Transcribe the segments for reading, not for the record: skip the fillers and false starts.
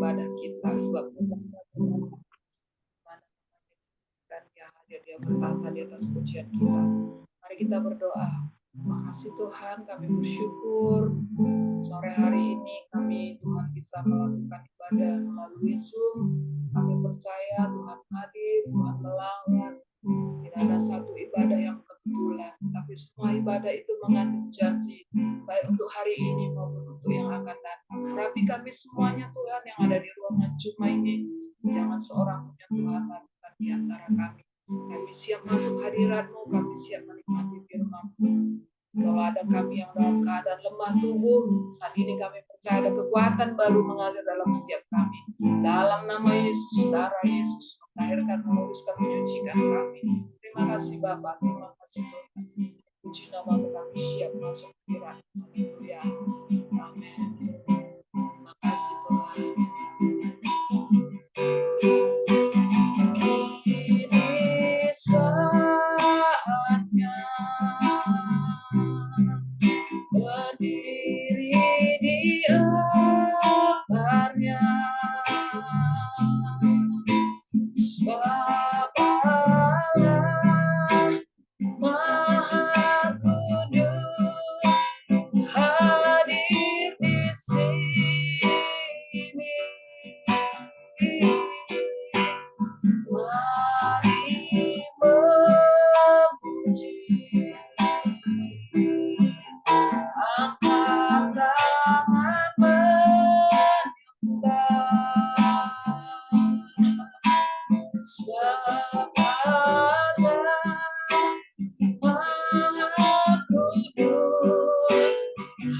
ibadah kita, sebab dan dia bertata di atas pujian kita. Mari kita berdoa. Terima kasih Tuhan, kami bersyukur sore hari ini kami Tuhan bisa melakukan ibadah melalui Zoom. Kami percaya Tuhan hadir, Tuhan melawat. Tidak ada satu ibadah yang kebetulan, tapi semua ibadah itu mengandung janji, baik untuk hari ini maupun untuk yang akan datang. Harapi kami semuanya Tuhan yang ada di ruangan Zoom ini, jangan seorang pun yang Tuhan lakukan di antara kami. Kami siap masuk hadirat-Mu, kami siap menikmati firman-Mu. Kalau ada kami yang dalam keadaan lemah tubuh, saat ini kami percaya ada kekuatan baru mengalir dalam setiap kami. Dalam nama Yesus, darah Yesus, mengairkan, meluruskan, menyucikan kami. Terima kasih Bapa, terima kasih Tuhan. Puji nama-Mu, kami siap masuk hadirat. Haleluya. Amin. Terima kasih Tuhan. Ini saatnya berdiri di altarnya, sebab Allah Maha Kudus hadir di sini. Mari memuji, angkat tangan menyembah, sebab Allah Maha Kudus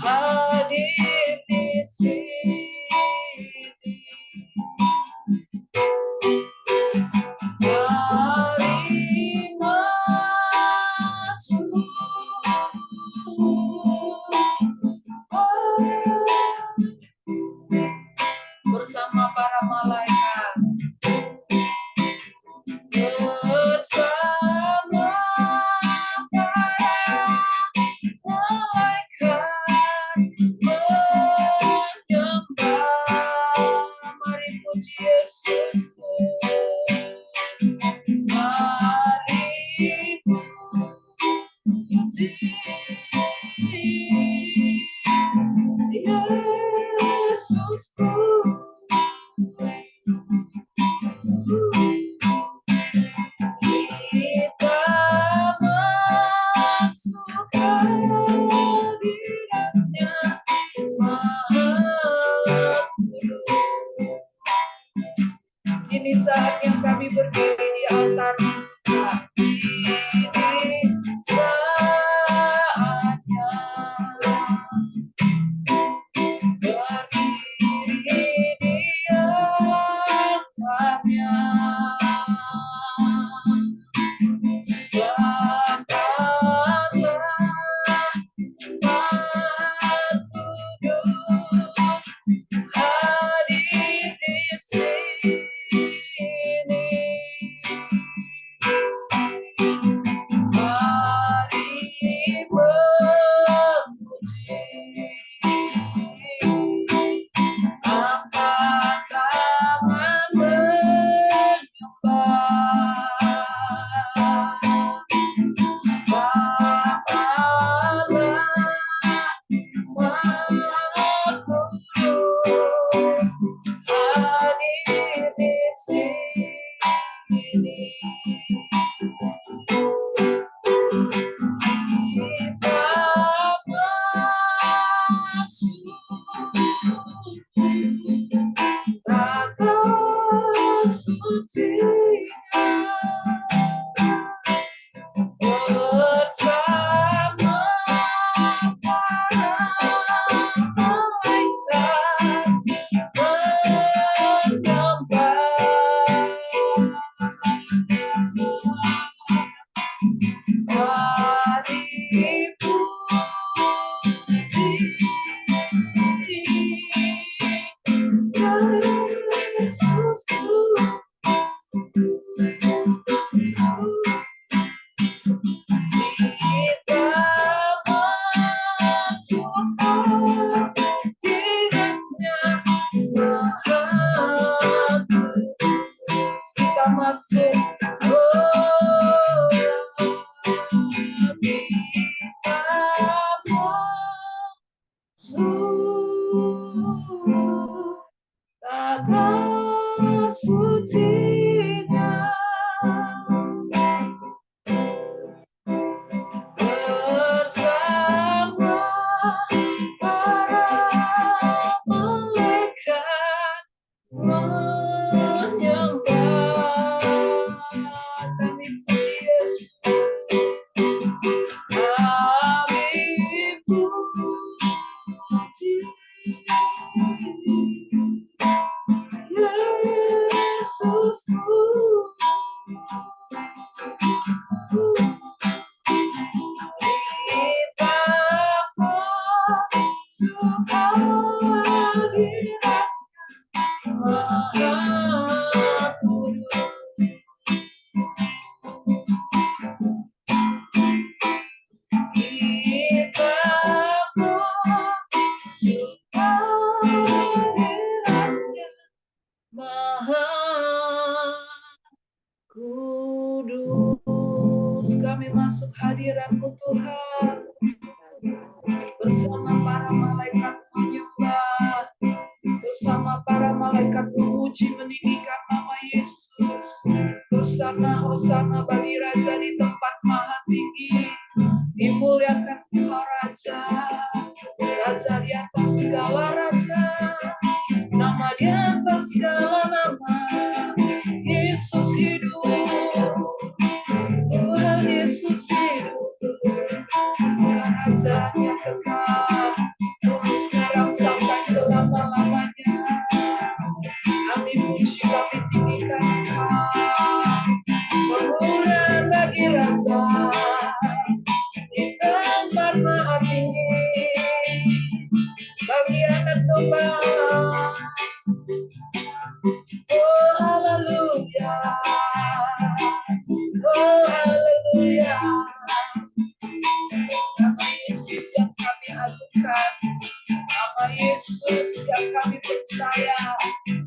hadir di sini. Mari masuk bersama para malaikat, bersama para malaikat menyembah. Mari puji Yesus. Mari puji Yesusku. Kita masuk hadirat-Nya Maha Kudus. Ini saatnya kami berdiri di altar. Ini saatnya berdiri di altarnya, sebab Allah Maha Kudus hadir di sini. Mari memuji, angkat tangan menyembah, sebab Allah Maha Kudus hadir di sini. Kita masuk tata suci-Nya bersama para malaikat menyembah. Mari puji Yesusku. Kita masuk hadirat-Nya Maha masuk. Kata sucinya bersama para malaikat menyembah. Kami puji Yesus, kami puji Yesusku. Kita masuk hadirat Maha Kudus. Kita masuk hadiratnya Maha Kudus. Kami masuk hadirat-Mu Tuhan, bersama para malaikat menyembah, bersama para malaikat memuji meninggikan nama Yesus. Hosana, Hosana bagi Raja di tempat maha tinggi. Dimuliakan Engkau Raja, Raja di atas segala raja, nama di atas segala nama. Yesus hidup, Tuhan Yesus hidup. Rajanya kekal, dulu sekarang sampai selama-lamanya. Kami puji, kami tinggikan Engkau. Kemuliaan bagi Raja di tempat maha tinggi, bagi anak domba. Oh haleluya, oh haleluya. Nama Yesus yang kami agungkan, nama Yesus yang kami percaya,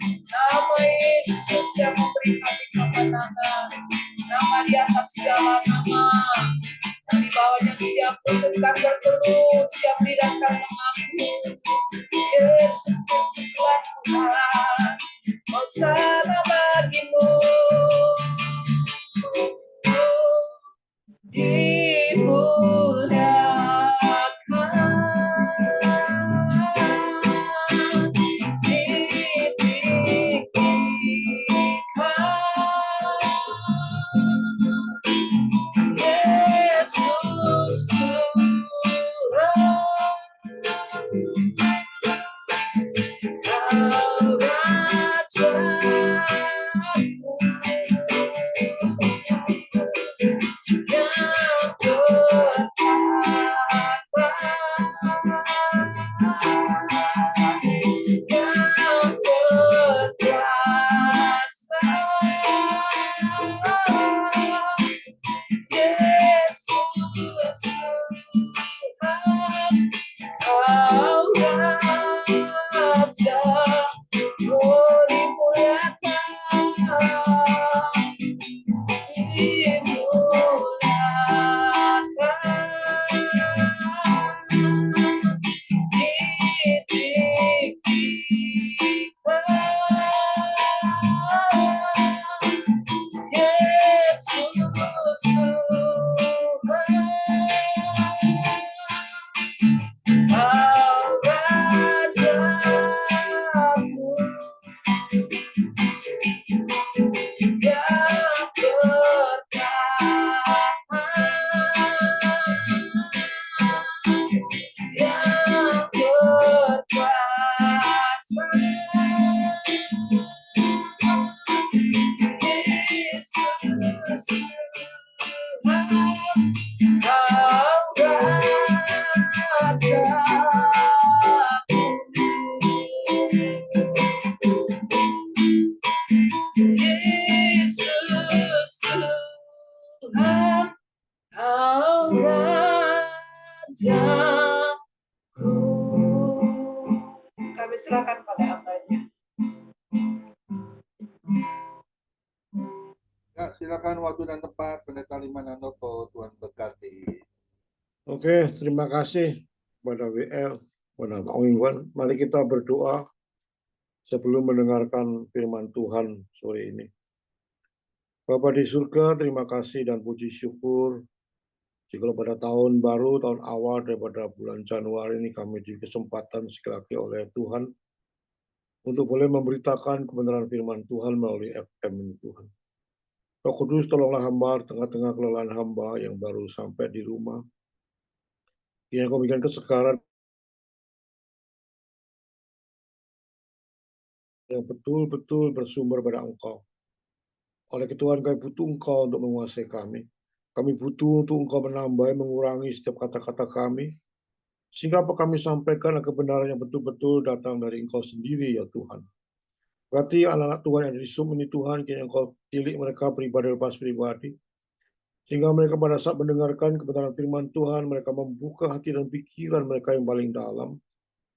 nama Yesus yang memberi kami kemenangan, nama di atas segala nama, dan di bawahnya setiap lutut kan bertelut, siap tidak akan mengaku Yesus Kristuslah Tuhan. Hosana bagimu, dimuliakan, ditinggikan, Yesus Tuhan. Kau Rajaku yang kekal. Silakan waktu dan tempat, Pendeta Limananoko, Tuhan berkati. Oke, terima kasih kepada WL, kepada Pak Iwan. Mari kita berdoa sebelum mendengarkan firman Tuhan sore ini. Bapa di surga, terima kasih dan puji syukur jika pada tahun baru, tahun awal daripada bulan Januari ini kami diberi kesempatan sekali lagi oleh Tuhan untuk boleh memberitakan kebenaran firman Tuhan melalui FM ini Tuhan. Roh Kudus, tolonglah hamba tengah-tengah kelelahan hamba yang baru sampai di rumah. Yang kau berikan kesegaran yang betul-betul bersumber pada Engkau. Oleh Tuhan, kami butuh Engkau untuk menguasai kami. Kami butuh untuk Engkau menambah, mengurangi setiap kata-kata kami. Sehingga apa kami sampaikan kebenaran yang betul-betul datang dari Engkau sendiri, ya Tuhan. Berarti anak-anak Tuhan yang ada di Zoom ini Tuhan, kini Engkau pilih mereka pribadi lepas pribadi. Sehingga mereka pada saat mendengarkan kebenaran firman Tuhan, mereka membuka hati dan pikiran mereka yang paling dalam.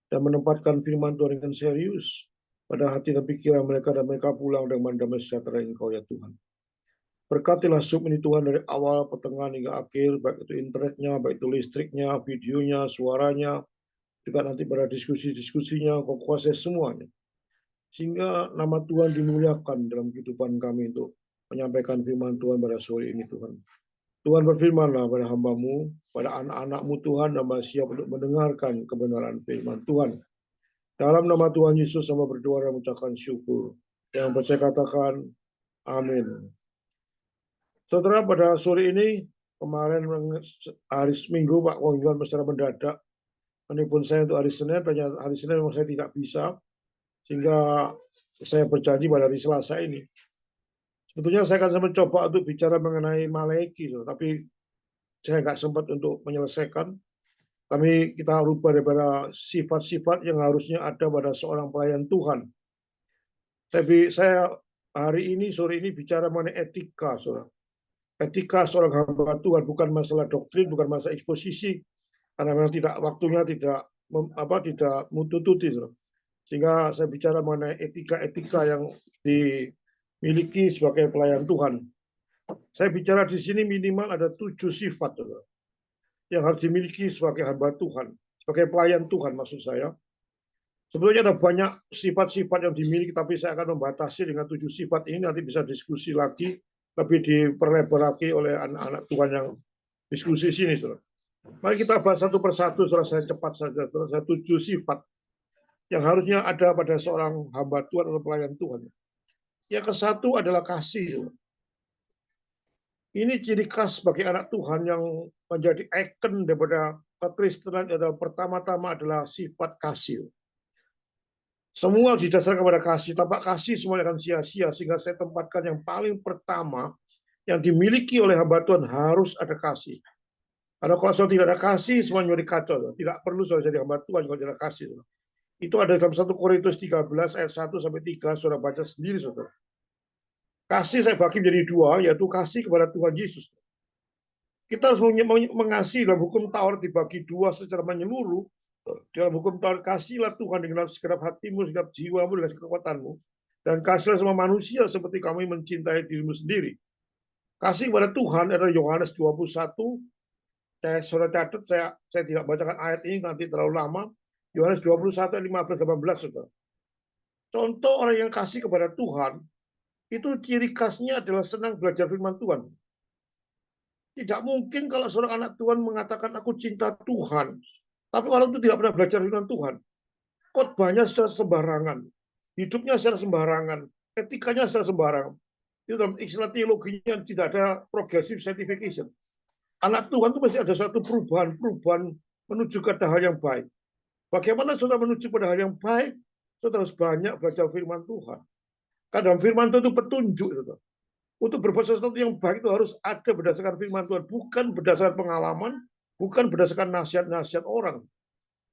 Dan menempatkan firman Tuhan dengan serius pada hati dan pikiran mereka, dan mereka pulang dengan damai sejahtera Engkau, ya Tuhan. Berkatilah Zoom ini Tuhan dari awal, pertengahan hingga akhir, baik itu internetnya, baik itu listriknya, videonya, suaranya, juga nanti pada diskusi-diskusinya, Kau kuasai semuanya. Sehingga nama Tuhan dimuliakan dalam kehidupan kami untuk menyampaikan firman Tuhan pada sore ini Tuhan. Tuhan berfirmanlah pada hamba-Mu, pada anak-anak-Mu Tuhan, hamba siap untuk mendengarkan kebenaran firman Tuhan. Dalam nama Tuhan Yesus, hamba berdoa dan mengucapkan syukur. Yang percaya katakan, amin. Saudara, pada sore ini, kemarin hari Minggu, Pak Wonggon secara mendadak menelpon saya untuk hari Senin, ternyata hari Senin memang saya tidak bisa, sehingga saya berjanji pada hari Selasa ini. Sebetulnya saya akan mencoba untuk bicara mengenai Malaikat, tapi saya nggak sempat untuk menyelesaikan. Kita rubah daripada sifat-sifat yang harusnya ada pada seorang pelayan Tuhan. Tapi saya hari ini, sore ini bicara mengenai etika, saudara. Etika seorang hamba Tuhan, bukan masalah doktrin, bukan masalah eksposisi, karena memang waktunya tidak mutututi. Sehingga saya bicara mengenai etika-etika yang dimiliki sebagai pelayan Tuhan. Saya bicara di sini minimal ada 7 sifat yang harus dimiliki sebagai hamba Tuhan, sebagai pelayan Tuhan maksud saya. Sebetulnya ada banyak sifat-sifat yang dimiliki, tapi saya akan membatasi dengan 7 sifat ini, nanti bisa diskusi lagi, lebih diperlebar lagi oleh anak-anak Tuhan yang diskusi sini. Saudara. Mari kita bahas satu persatu, saudara, saya cepat saja. Saudara. 7 sifat yang harusnya ada pada seorang hamba Tuhan atau pelayan Tuhan. Yang ke satu adalah kasih. Saudara. Ini ciri khas bagi anak Tuhan yang menjadi ikon daripada kekristenan adalah pertama-tama adalah sifat kasih. Semua didasarkan kepada kasih. Tanpa kasih semuanya akan sia-sia. Sehingga saya tempatkan yang paling pertama yang dimiliki oleh hamba Tuhan harus ada kasih. Karena kalau tidak ada kasih, semuanya jadi kacau. Tidak perlu jadi hamba Tuhan kalau tidak ada kasih. Itu ada dalam 1 Korintus 13 ayat 1 sampai 3. Saudara baca sendiri, saudara. Kasih saya bagi menjadi 2, yaitu kasih kepada Tuhan Yesus. Kita harus mengasihi. Dalam hukum Taurat dibagi 2 secara menyeluruh. Dalam hukum Taurat, kasihlah Tuhan dengan segenap hatimu, segenap jiwamu, dengan kekuatanmu. Dan kasihlah sama manusia seperti kami mencintai dirimu sendiri. Kasih kepada Tuhan adalah Yohanes 21. Saudara catat, saya tidak bacakan ayat ini, nanti terlalu lama. Yohanes 21 ayat 15-18. Saudara. Contoh orang yang kasih kepada Tuhan, itu ciri khasnya adalah senang belajar firman Tuhan. Tidak mungkin kalau seorang anak Tuhan mengatakan, aku cinta Tuhan, tapi orang itu tidak pernah belajar firman Tuhan. Khotbahnya secara sembarangan, hidupnya secara sembarangan, etikanya secara sembarangan. Itu dalam istilah teologinya tidak ada progressive sanctification. Anak Tuhan itu pasti ada satu perubahan menuju ke hal yang baik. Bagaimana saudara menuju pada hal yang baik? Saudara harus banyak belajar firman Tuhan. Karena firman Tuhan itu petunjuk. Saudara. Untuk berbuat sesuatu yang baik itu harus ada berdasarkan firman Tuhan. Bukan berdasarkan pengalaman, bukan berdasarkan nasihat-nasihat orang.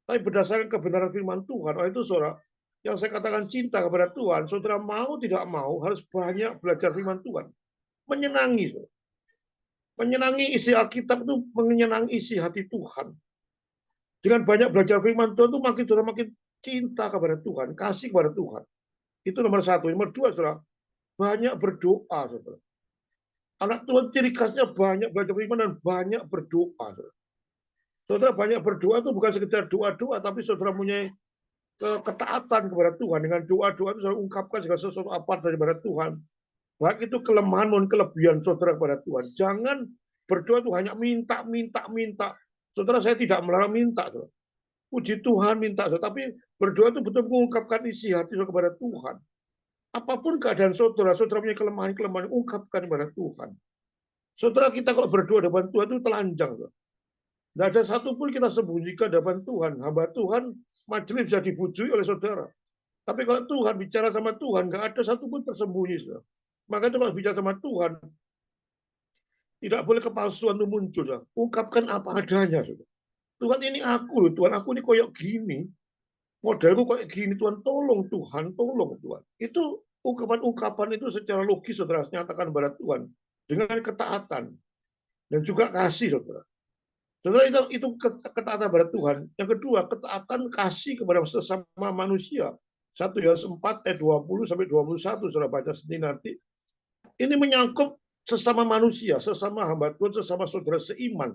Tapi berdasarkan kebenaran firman Tuhan. Oleh itu saudara, yang saya katakan cinta kepada Tuhan, saudara mau tidak mau harus banyak belajar firman Tuhan. Menyenangi. Saudara. Menyenangi isi Alkitab itu menyenangi isi hati Tuhan. Dengan banyak belajar firman Tuhan itu makin cinta kepada Tuhan, kasih kepada Tuhan. Itu nomor 1. Nomor 2, saudara, banyak berdoa, saudara. Anak Tuhan ciri khasnya banyak belajar beriman dan banyak berdoa. Saudara banyak berdoa itu bukan sekedar doa-doa, tapi saudara punya ketaatan kepada Tuhan. Dengan doa-doa itu saudara ungkapkan segala sesuatu apa daripada Tuhan. Baik itu kelemahan maupun kelebihan saudara kepada Tuhan. Jangan berdoa itu hanya minta, minta, minta. Saudara, saya tidak melarang minta. Saudara. Puji Tuhan minta. Saudara. Tapi berdoa itu betul mengungkapkan isi hati saudara kepada Tuhan. Apapun keadaan saudara, saudara punya kelemahan-kelemahan, ungkapkan kepada Tuhan. Saudara, kita kalau berdoa depan Tuhan itu telanjang. Saudara. Tidak ada satupun kita sembunyikan depan Tuhan. Hamba Tuhan, majelis bisa dipujui oleh saudara. Tapi kalau Tuhan bicara sama Tuhan, nggak ada satupun tersembunyi. Saudara. Maka itu kalau bicara sama Tuhan, tidak boleh kepalsuan itu muncul. Saudara. Ungkapkan apa adanya. Saudara. Tuhan ini aku loh, Tuhan aku ini koyok gini. Modelku koyok gini, Tuhan tolong Tuhan, tolong Tuhan. Itu ungkapan-ungkapan itu secara logis saudara nyatakan kepada Tuhan. Dengan ketaatan. Dan juga kasih saudara. Saudara, itu ketaatan kepada Tuhan. Yang kedua, ketaatan kasih kepada sesama manusia. 1 Yohanes 4 ayat 20 sampai 21 saudara baca sendiri nanti. Ini menyangkut sesama manusia, sesama hamba Tuhan, sesama saudara seiman.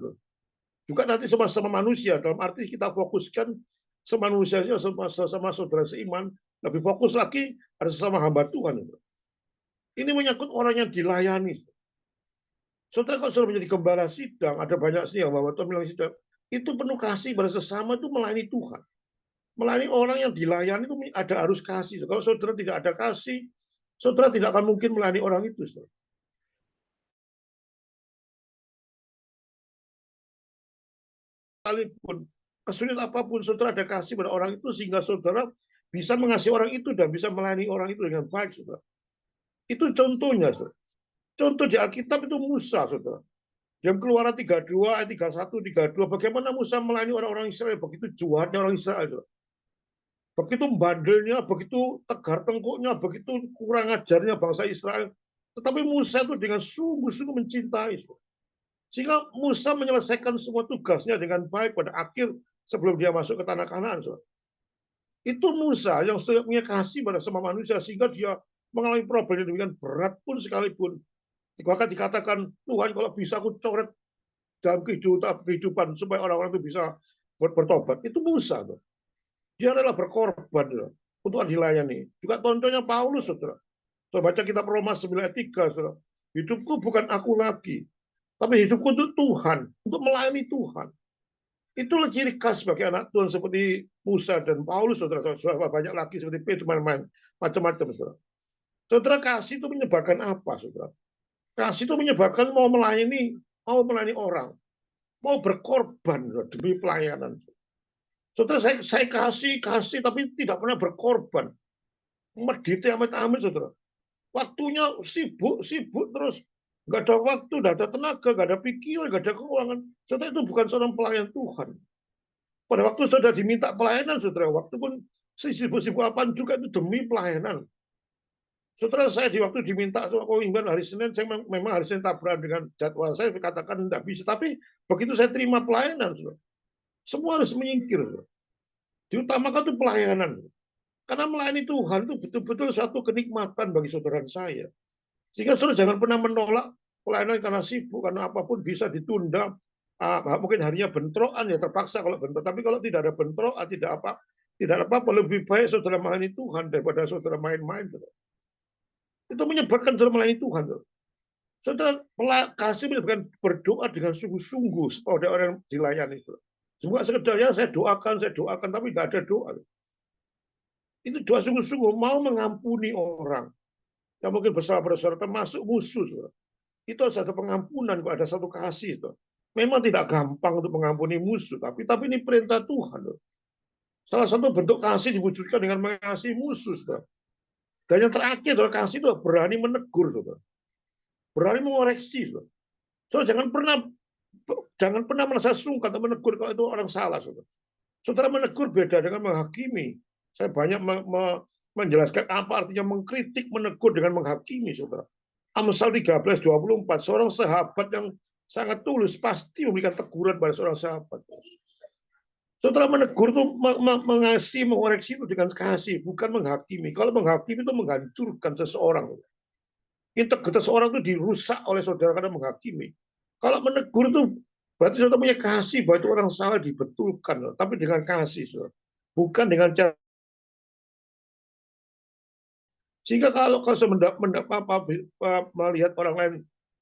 Juga nanti sama-sama manusia, dalam arti kita fokuskan semanusianya sesama saudara seiman, lebih fokus lagi ada sesama hamba Tuhan. Ini menyangkut orang yang dilayani. Saudara, kalau sudah menjadi gembala sidang, ada banyak sih yang bawa Tuhan bilang sidang, itu penuh kasih pada sesama, itu melayani Tuhan. Melayani orang yang dilayani itu ada harus kasih. Kalau saudara tidak ada kasih, saudara tidak akan mungkin melayani orang itu. Saudara. Sekalipun kesulitan apapun, saudara ada kasih pada orang itu sehingga saudara bisa mengasihi orang itu dan bisa melayani orang itu dengan baik. Saudara. Itu contohnya. Saudara. Contoh di Alkitab itu Musa, saudara. Yang Keluaran 32, ayat 31, 32. Bagaimana Musa melayani orang-orang Israel. Begitu jahatnya orang Israel. Saudara. Begitu bandelnya, begitu tegar tengkuknya, begitu kurang ajarnya bangsa Israel. Tetapi Musa itu dengan sungguh-sungguh mencintai. Sehingga Musa menyelesaikan semua tugasnya dengan baik pada akhir sebelum dia masuk ke tanah Kanaan. Itu Musa yang sudah punya kasih pada semua manusia sehingga dia mengalami problem yang demikian berat pun sekalipun. Bahkan dikatakan, Tuhan kalau bisa aku coret dalam kehidupan supaya orang-orang itu bisa bertobat. Itu Musa. Dia adalah berkorban untuk dilayani. Juga contohnya Paulus, saudara. Saudara baca kitab Roma 9 ayat 3, saudara. Hidupku bukan aku lagi, tapi hidupku untuk Tuhan, untuk melayani Tuhan. Itulah ciri khas bagi anak Tuhan seperti Musa dan Paulus, saudara. Saudara banyak lagi seperti Petrus, macam-macam, saudara. Saudara, kasih itu menyebabkan apa, saudara? Kasih itu menyebabkan mau melayani orang, mau berkorban demi pelayanan. Saudara, saya kasih, tapi tidak pernah berkorban. Medite amit-amit, saudara. Waktunya sibuk terus. Nggak ada waktu, nggak ada tenaga, nggak ada pikiran, nggak ada keuangan. Saudara, itu bukan seorang pelayan Tuhan. Pada waktu saudara diminta pelayanan, saudara, waktu pun sibuk-sibuk apaan juga itu demi pelayanan. Saudara, saya di waktu diminta sama Koimban hari Senin, saya memang hari Senin tabrakan dengan jadwal saya katakan tidak bisa. Tapi begitu saya terima pelayanan, saudara, semua harus menyingkir. Saudara. Diutamakan itu pelayanan. Karena melayani Tuhan itu betul-betul satu kenikmatan bagi saudara saya. Sehingga saudara jangan pernah menolak pelayanan karena sibuk, karena apapun bisa ditunda. Mungkin harinya bentrokan ya terpaksa kalau bentrok. Tapi kalau tidak ada bentrokan, tidak apa-apa, lebih baik saudara melayani Tuhan daripada saudara main-main. Itu menyebabkan saudara melayani Tuhan. Saudara kasih menyebabkan berdoa dengan sungguh-sungguh supaya orang dilayani. Semua sekedarnya saya doakan, tapi tidak ada doa. Itu doa sungguh-sungguh mau mengampuni orang yang mungkin bersalah-bersalah, termasuk musuh. Itu ada pengampunan, ada satu kasih. Memang tidak gampang untuk mengampuni musuh, tapi ini perintah Tuhan. Salah satu bentuk kasih diwujudkan dengan mengasihi musuh. Dan yang terakhir adalah kasih itu berani menegur, berani mengoreksi. Jangan pernah merasa sungkan atau menegur kalau itu orang salah. Saudara, menegur beda dengan menghakimi. Saya banyak menjelaskan apa artinya mengkritik, menegur dengan menghakimi, saudara. Amsal 13:24, seorang sahabat yang sangat tulus pasti memberikan teguran pada seorang sahabat. Saudara, menegur itu mengasihi, mengoreksi itu dengan kasih, bukan menghakimi. Kalau menghakimi itu menghancurkan seseorang. Integritas orang itu dirusak oleh saudara karena menghakimi. Kalau menegur itu berarti saudara punya kasih bahwa itu orang salah dibetulkan, tapi dengan kasih, saudara. Bukan dengan cara. Sehingga kalau saya melihat orang lain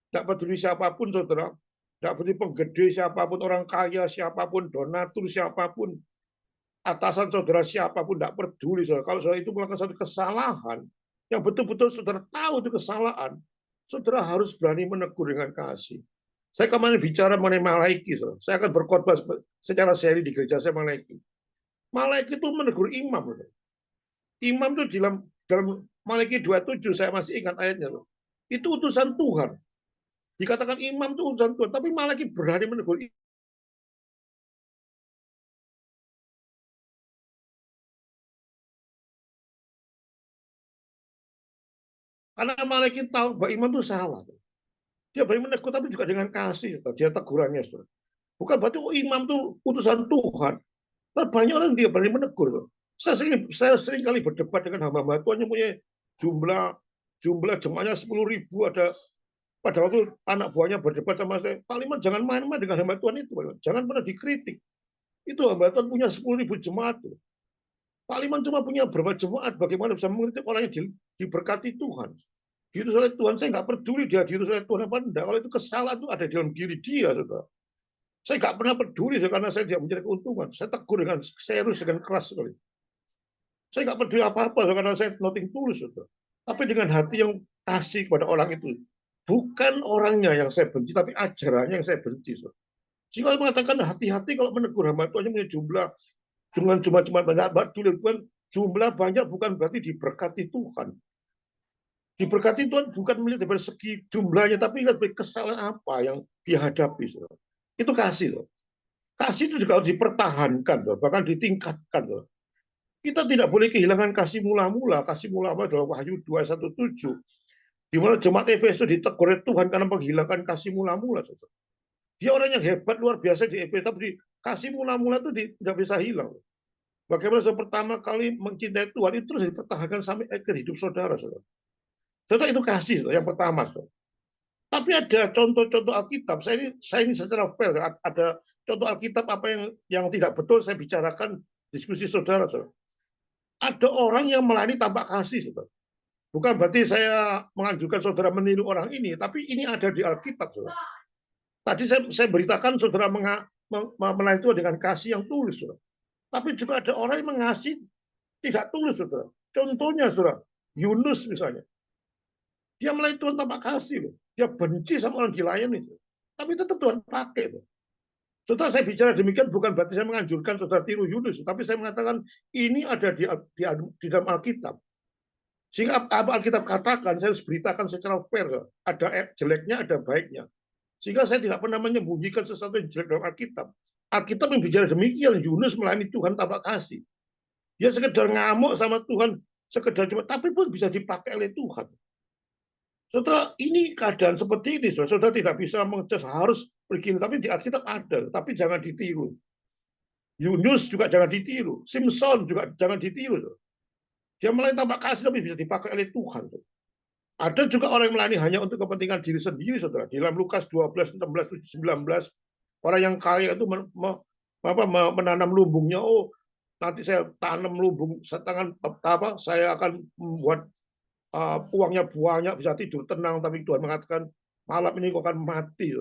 tidak peduli siapapun, saudara, tidak peduli penggede siapapun, orang kaya siapapun, donatur siapapun, atasan saudara siapapun, tidak peduli, saudara. Kalau saudara itu melakukan satu kesalahan, yang betul-betul saudara tahu itu kesalahan, saudara harus berani menegur dengan kasih. Saya kemarin bicara mengenai Malaiki, saudara. Saya akan berkhotbah secara seri di gereja saya Malaiki. Malaiki itu menegur imam, saudara. Imam itu dalam Malaki 27, saya masih ingat ayatnya. Itu utusan Tuhan. Dikatakan imam itu utusan Tuhan, tapi Malaki berani menegur. Karena Malaki tahu bahwa imam itu salah. Dia berani menegur, tapi juga dengan kasih. Dia tegurannya. Bukan berarti imam itu utusan Tuhan. Tapi banyak orang dia berani menegur. Saya sering kali berdebat dengan hamba-hamba Tuhan yang punya jumlah jemaahnya 10.000. Ada pada waktu anak buahnya berdebat sama saya, Pak Liman jangan main-main dengan hamba Tuhan itu. Jangan pernah dikritik. Itu hamba Tuhan punya 10.000 jemaat. Pak Liman cuma punya berapa jemaat, bagaimana bisa mengkritik orang yang diberkati Tuhan. Diutus oleh Tuhan, saya nggak peduli dia diutus oleh Tuhan apa enggak. Kalau itu kesalahan itu ada di dalam diri dia, saudara. Saya nggak pernah peduli karena saya tidak mencari keuntungan. Saya tegur dengan serius, dengan keras sekali. Saya nggak peduli apa-apa karena saya nothing tulus, saudara. Tapi dengan hati yang kasih kepada orang itu. Bukan orangnya yang saya benci, tapi ajarannya yang saya benci. Saudara. Jika mengatakan hati-hati kalau menegur hamba Tuhan yang punya jumlah cuma banyak Tuhan, jumlah banyak bukan berarti diberkati Tuhan. Diberkati Tuhan bukan melihat dari segi jumlahnya, tapi lihat dari kesalahan apa yang dihadapi. Saudara. Itu kasih. Saudara. Kasih itu juga harus dipertahankan, bahkan ditingkatkan. Kita tidak boleh kehilangan kasih mula-mula. Kasih mula-mula dalam Wahyu 2:17, di mana jemaat Efesus ditegur oleh Tuhan karena menghilangkan kasih mula-mula. Dia orang yang hebat luar biasa di Efesus, tapi kasih mula-mula itu tidak bisa hilang. Bagaimana saya pertama kali mencintai Tuhan itu terus dipertahankan sampai akhir hidup saudara. Saudara itu kasih yang pertama. Saudara. Tapi ada contoh-contoh Alkitab. Saya ini secara fair. Ada contoh Alkitab apa yang tidak betul saya bicarakan diskusi saudara. Saudara. Ada orang yang melayani tanpa kasih. Saudara. Bukan berarti saya menganjurkan saudara meniru orang ini, tapi ini ada di Alkitab. Saudara. Tadi saya beritakan saudara melayani Tuhan dengan kasih yang tulus. Saudara. Tapi juga ada orang yang mengasihi tidak tulus, saudara. Contohnya, saudara, Yunus misalnya. Dia melayani Tuhan tanpa kasih. Dia benci sama orang dilayani. Tapi tetap Tuhan pakai. Saudara, saya bicara demikian bukan berarti saya menganjurkan saudara tiru Yunus. Tapi saya mengatakan ini ada di dalam Alkitab. Sehingga apa Alkitab katakan, saya harus beritakan secara fair. Ada jeleknya, ada baiknya. Sehingga saya tidak pernah menyembunyikan sesuatu yang jelek dalam Alkitab. Alkitab yang bicara demikian, Yunus melayani Tuhan tanpa kasih. Dia sekedar ngamuk sama Tuhan, sekedar cuma, tapi pun bisa dipakai oleh Tuhan. Saudara, ini keadaan seperti ini, saudara tidak bisa mengecas harus begini, tapi di Alkitab ada, tapi jangan ditiru. Yunus juga jangan ditiru, Simpson juga jangan ditiru. Dia melayani tanpa kasih, tapi bisa dipakai oleh Tuhan. Ada juga orang yang melayani hanya untuk kepentingan diri sendiri, saudara. Di dalam Lukas 12, 16, 19, orang yang kaya itu menanam lumbungnya. Oh, nanti saya tanam lumbung setangan apa? Saya akan membuat uangnya banyak, bisa tidur tenang. Tapi Tuhan mengatakan malam ini kau akan mati.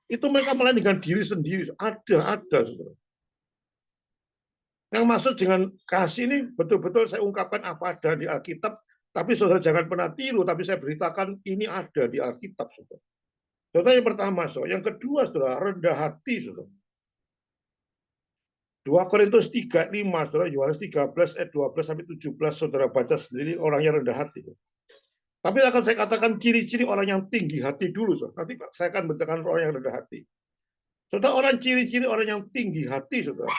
Itu mereka melayani dengan diri sendiri. Ada, saudara. Yang maksud dengan kasih ini betul-betul saya ungkapkan apa ada di Alkitab. Tapi saudara jangan pernah tiru, tapi saya beritakan ini ada di Alkitab. Saudara, saudara yang pertama, saudara. Yang kedua, saudara, rendah hati. Saudara. 2 Korintus 3:5, saudara, Yohanes 13 ayat 12-17, saudara baca sendiri orang yang rendah hati. Tapi akan saya katakan ciri-ciri orang yang tinggi hati dulu. Saudara. Nanti saya akan beritakan orang yang rendah hati. Saudara, ciri-ciri orang yang tinggi hati, saudara.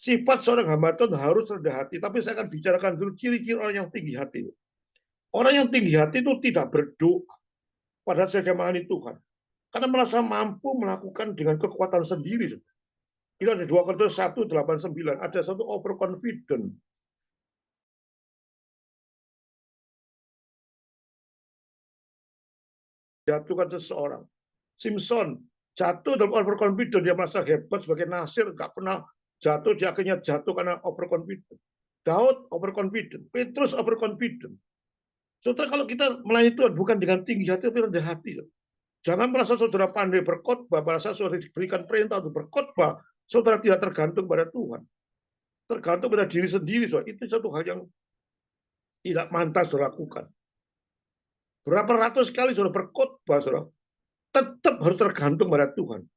Sifat seorang hamba Tuhan harus rendah hati. Tapi saya akan bicarakan dulu ciri-ciri orang yang tinggi hati. Orang yang tinggi hati itu tidak berdoa pada saat melayani Tuhan. Karena merasa mampu melakukan dengan kekuatan sendiri. Itu ada 2 Korintus 1:8-9. Ada satu overconfident. jatuhkan seseorang. Simpson jatuh dalam overconfident, dia merasa hebat sebagai nasir, nggak pernah jatuh, dia akhirnya jatuh karena overconfident. Daud overconfident, Petrus overconfident. Saudara, kalau kita melayani Tuhan bukan dengan tinggi hati, tapi rendah hati. Jangan merasa saudara pandai berkhotbah, merasa saudara diberikan perintah untuk berkhotbah, saudara tidak tergantung pada Tuhan. Tergantung pada diri sendiri, saudara. Itu satu hal yang tidak pantas saudara lakukan. Berapa ratus kali saudara berkhotbah, saudara, tetap harus tergantung pada Tuhan.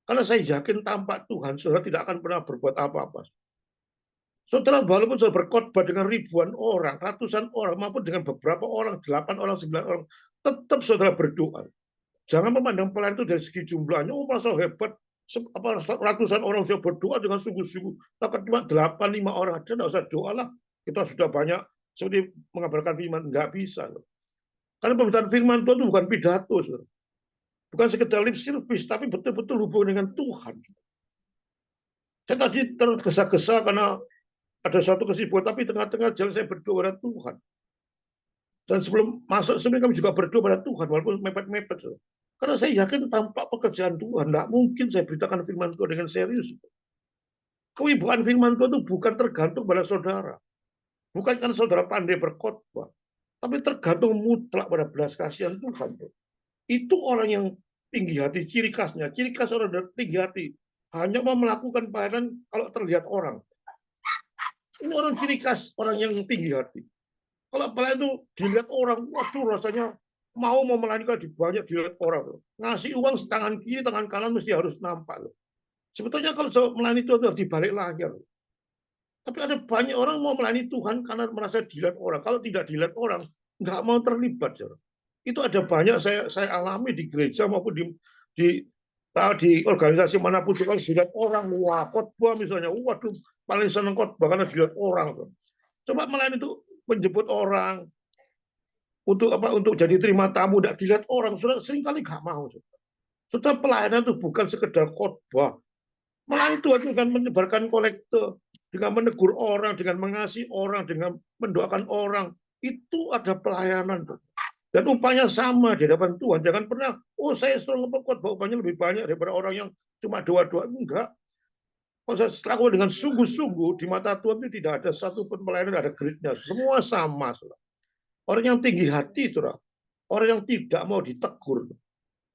Karena saya yakin tanpa Tuhan, saudara tidak akan pernah berbuat apa-apa. Saudara, walaupun saudara berkhotbah dengan ribuan orang, ratusan orang, maupun dengan beberapa orang, 8 orang, 9 orang, tetap saudara berdoa. Jangan memandang pelayan itu dari segi jumlahnya, oh merasa hebat, ratusan orang sudah berdoa dengan sungguh-sungguh, tapi cuma 8-5 orang aja, nggak usah doa lah, kita sudah banyak, seperti mengabarkan firman, nggak bisa. Karena pemberitaan firman Tuhan itu bukan pidato, bukan sekedar lip service, tapi betul-betul hubungan dengan Tuhan. Saya tadi tergesa-gesa karena ada suatu kesibukan, tapi tengah-tengah jalan saya berdoa pada Tuhan. Dan sebelum masuk sebenarnya kami juga berdoa pada Tuhan, walaupun mepet-mepet. Karena saya yakin tanpa pekerjaan Tuhan, tidak mungkin saya beritakan firman Tuhan dengan serius. Kewibuan firman Tuhan itu bukan tergantung pada saudara. Bukan karena saudara pandai berkhotbah, tapi tergantung mutlak pada belas kasihan Tuhan. Itu orang yang tinggi hati, ciri khasnya. Ciri khas orang tinggi hati hanya mau melakukan pelayanan kalau terlihat orang. Ini orang ciri khas orang yang tinggi hati. Kalau pelayan itu dilihat orang, waduh rasanya mau melayani banyak dilihat orang. Ngasih uang tangan kiri, tangan kanan mesti harus nampak. Sebetulnya kalau melayani Tuhan itu harus dibalik layar. Tapi ada banyak orang mau melayani Tuhan karena merasa dilihat orang. Kalau tidak dilihat orang, nggak mau terlibat. Itu ada banyak saya alami di gereja maupun di organisasi manapun. Kalau dilihat orang, wah khotbah misalnya, waduh paling seneng khotbah karena dilihat orang. Coba melayani itu menjemput orang untuk jadi terima tamu, tidak dilihat orang, sudah sering kali nggak mau. Sudah pelayanan itu bukan sekedar khotbah. Melayani Tuhan dengan menyebarkan kolekte, dengan menegur orang, dengan mengasihi orang, dengan mendoakan orang, itu ada pelayanan. Dan upahnya sama di hadapan Tuhan. Jangan pernah, oh saya selalu khotbah, upahnya lebih banyak daripada orang yang cuma doa-doa. Enggak. Kalau saya lakukan dengan sungguh-sungguh, di mata Tuhan itu tidak ada satu pun pelayanan, ada grade-nya. Semua sama. Orang yang tinggi hati, orang yang tidak mau ditegur.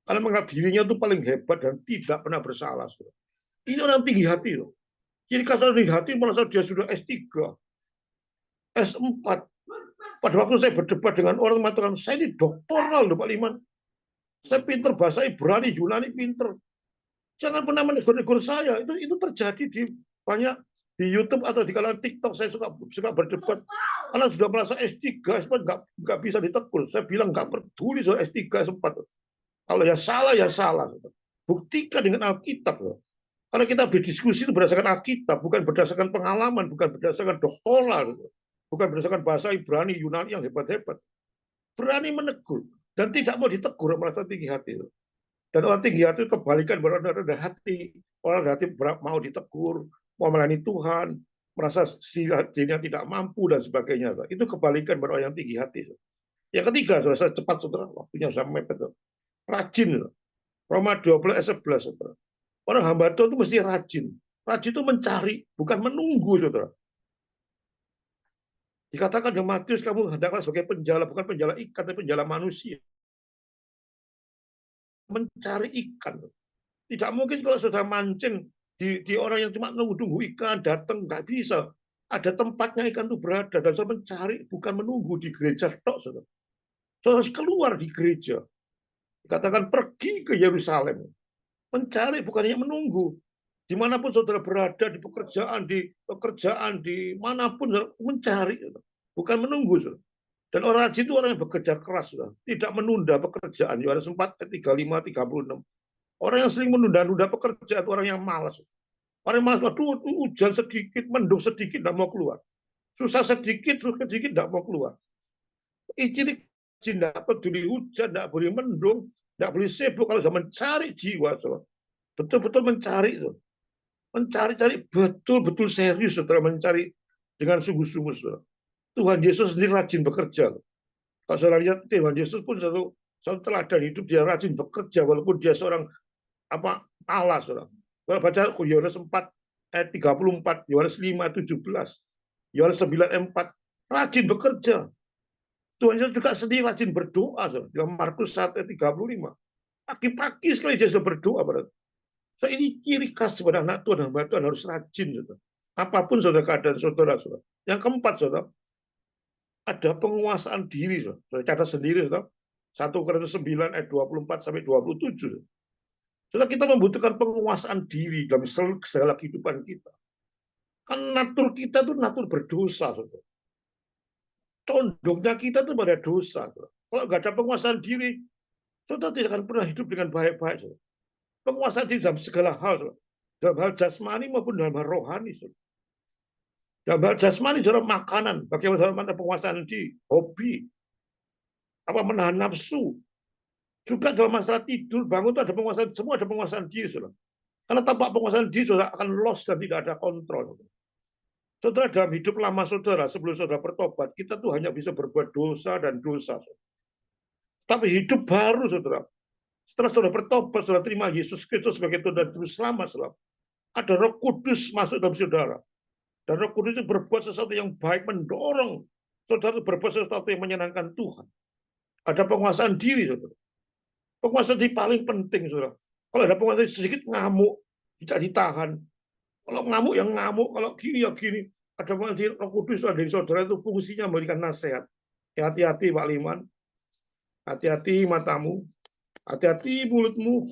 Karena menganggap dirinya itu paling hebat dan tidak pernah bersalah. Ini orang tinggi hati. Jadi kalau tinggi hati merasa dia sudah S3, S4. Pada waktu saya berdebat dengan orang mengatakan, saya ini doktoral loh Pak Liman. Saya pinter bahasa Ibrani, Yunani pinter. Jangan pernah menegur-negur saya. Itu terjadi di banyak di YouTube atau di kalangan TikTok. Saya suka berdebat. Karena sudah merasa S3, S4 nggak bisa ditegur. Saya bilang nggak peduli soal S3, S4. Kalau ya salah. Buktikan dengan Alkitab. Karena kita berdiskusi itu berdasarkan Alkitab, bukan berdasarkan pengalaman, bukan berdasarkan doktoral, bukan berdasarkan bahasa Ibrani, Yunani yang hebat-hebat. Berani menegur dan tidak mau ditegur, merasa tinggi hati. Dan orang tinggi hati kebalikan berada rendah hati. Orang rendah hati mau ditegur, mau melayani Tuhan, merasa dirinya tidak mampu dan sebagainya. Itu kebalikan berada yang tinggi hati. Yang ketiga, saya cepat saudara, waktunya sudah mepet. Rajin. Roma 12 ayat 11. Saudara. Orang hamba Tuhan itu mesti rajin. Rajin itu mencari, bukan menunggu, saudara. Dikatakan di Matius, kamu hendaklah sebagai penjala, bukan penjala ikan, tapi penjala manusia. Mencari ikan. Tidak mungkin kalau sudah mancing di orang yang cuma nunggu ikan datang, nggak bisa. Ada tempatnya ikan itu berada dan saya mencari, bukan menunggu di gereja tok, saudara. Saudara harus keluar di gereja. Dikatakan pergi ke Yerusalem. Mencari bukan hanya menunggu. Dimanapun saudara berada, di pekerjaan, di manapun mencari, bukan menunggu. Saudara. Dan orang rajin itu orang yang bekerja keras, saudara. Tidak menunda pekerjaan. Yohanes 4, 35, 36. Orang yang sering menunda-nunda pekerjaan itu orang yang malas. Orang yang malas, waduh, hujan sedikit, mendung sedikit, tidak mau keluar. Susah sedikit tidak mau keluar. Ini tidak peduli hujan, tidak boleh mendung, tidak boleh sibuk kalau sudah mencari jiwa, saudara. Betul-betul mencari, saudara. Mencari-cari betul-betul serius, saudara, mencari dengan sungguh-sungguh, saudara. Tuhan Yesus sendiri rajin bekerja. Kalau saudara lihat, Tuhan Yesus pun Satu teladan hidup, dia rajin bekerja walaupun dia seorang malas, saudara. Kalau baca Yohanes 4 ayat 34, Yohanes 5 ayat 17, Yohanes 9 ayat 4, rajin bekerja. Tuhan Yesus juga sendiri rajin berdoa, saudara. Dalam Markus 1 ayat 35. Pagi-pagi sekali dia sudah berdoa, saudara. So, ini ciri khas pada anak Tuhan, hamba Tuhan harus rajin, saudara. Apapun saudara keadaan saudara, saudara. Yang keempat, saudara, ada penguasaan diri, saudara. Catat sendiri, saudara. 1 Korintus 9 ayat 24 sampai 27. Saudara, kita membutuhkan penguasaan diri dalam segala kehidupan kita. Kan natur kita itu natur berdosa, saudara. Condongnya kita itu pada dosa, saudara. Kalau nggak ada penguasaan diri, saudara tidak akan pernah hidup dengan baik-baik, saudara. Penguasaan diri dalam segala hal, saudara. Dalam hal jasmani maupun dalam hal rohani, saudara. Dalam hal jasmani, saudara, makanan, bagaimana penguasaan diri, hobi, menahan nafsu. Juga dalam masalah tidur, bangun itu ada penguasaan, semua ada penguasaan diri, saudara. Karena tanpa penguasaan diri, saudara akan lost dan tidak ada kontrol. Saudara, dalam hidup lama saudara, sebelum saudara bertobat, kita tuh hanya bisa berbuat dosa dan dosa. Tapi hidup baru, saudara. Setelah saudara bertobat, saudara terima Yesus Kristus sebagai Tuhan dan Juru Selamat, saudara. Ada Roh Kudus masuk dalam saudara. Dan Roh Kudus itu berbuat sesuatu yang baik, mendorong saudara berbuat sesuatu yang menyenangkan Tuhan. Ada penguasaan diri, saudara. Penguasaan diri paling penting, saudara. Kalau ada penguasaan sedikit ngamuk, tidak ditahan. Kalau ngamuk yang ngamuk, kalau gini ya gini. Ada penguasaan diri, Roh Kudus dari saudara itu fungsinya memberikan nasihat. Hati-hati Pak Liman, hati-hati matamu, hati-hati mulutmu,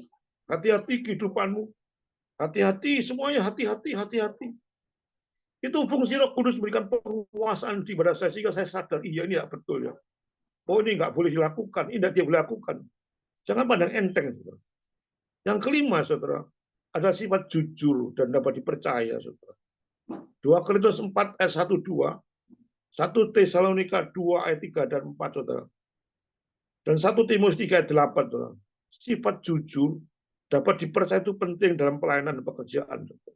hati-hati kehidupanmu, hati-hati semuanya, hati-hati, hati-hati. Itu fungsi Roh Kudus memberikan penguasaan di pada saya sehingga saya sadar, iya ini tidak betul ya. Oh ini nggak boleh dilakukan, ini tidak boleh dilakukan. Jangan pandang enteng, saudara. Yang kelima, saudara, ada sifat jujur dan dapat dipercaya, saudara. 2 Korintus 4 ayat 1-2, 1 Tesalonika 2 ayat 3 dan 4, saudara. Dan 1 Timotius 3 ayat 8, saudara. Sifat jujur dapat dipercaya itu penting dalam pelayanan dan pekerjaan, saudara.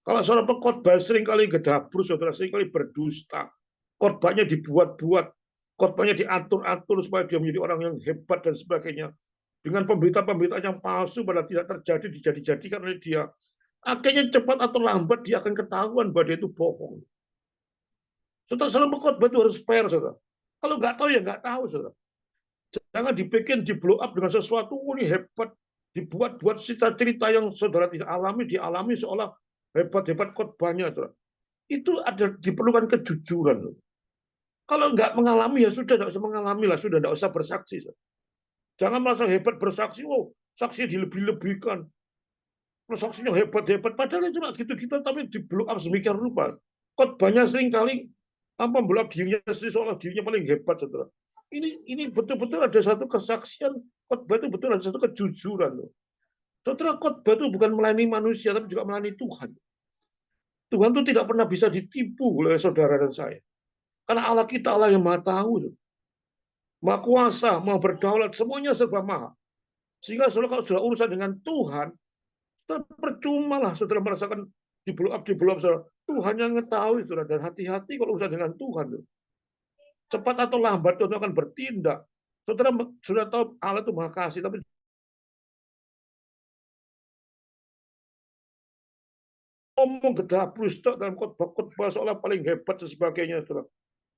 Kalau seorang pengkhotbah seringkali gedabur, saudara, seringkali berdusta, khotbahnya dibuat-buat, khotbahnya diatur-atur supaya dia menjadi orang yang hebat dan sebagainya. Dengan pemberitaan-pemberitaan yang palsu pada tidak terjadi, dijadi-jadikan oleh dia. Akhirnya cepat atau lambat dia akan ketahuan bahwa dia itu bohong. Saudara, seorang pengkhotbah itu harus fair, saudara. Kalau nggak tahu ya nggak tahu, saudara. Jangan dibikin, di blow up dengan sesuatu, ini hebat. Dibuat-buat cerita-cerita yang saudara tidak alami, dialami seolah hebat-hebat khotbahnya, saudara. Itu ada diperlukan kejujuran. Kalau nggak mengalami ya sudah, nggak usah mengalami lah, sudah nggak usah bersaksi. Jangan merasa hebat bersaksi, oh saksi dilebih-lebihkan, saksinya hebat-hebat, padahal cuma gitu-gitu, tapi di blow up sedemikian rupa. Khotbahnya seringkali membelap dirinya seolah dirinya paling hebat, saudara. Ini betul-betul ada satu kesaksian, khotbah itu betul ada satu kejujuran. Saudara, khotbah itu bukan melayani manusia, tapi juga melayani Tuhan. Tuhan itu tidak pernah bisa ditipu oleh saudara dan saya. Karena Allah kita Allah yang maha tahu, maha kuasa, maha berdaulat, semuanya serba maha. Sehingga kalau sudah urusan dengan Tuhan, percuma lah saudara merasakan di blow up, saudara. Tuhan yang mengetahui, saudara. Dan hati-hati kalau urusan dengan Tuhan. Cepat atau lambat Tuhan akan bertindak. Saudara sudah tahu Allah itu maha kasih, tapi ngomong gedablus dalam khotbah seolah paling hebat dan sebagainya, saudara.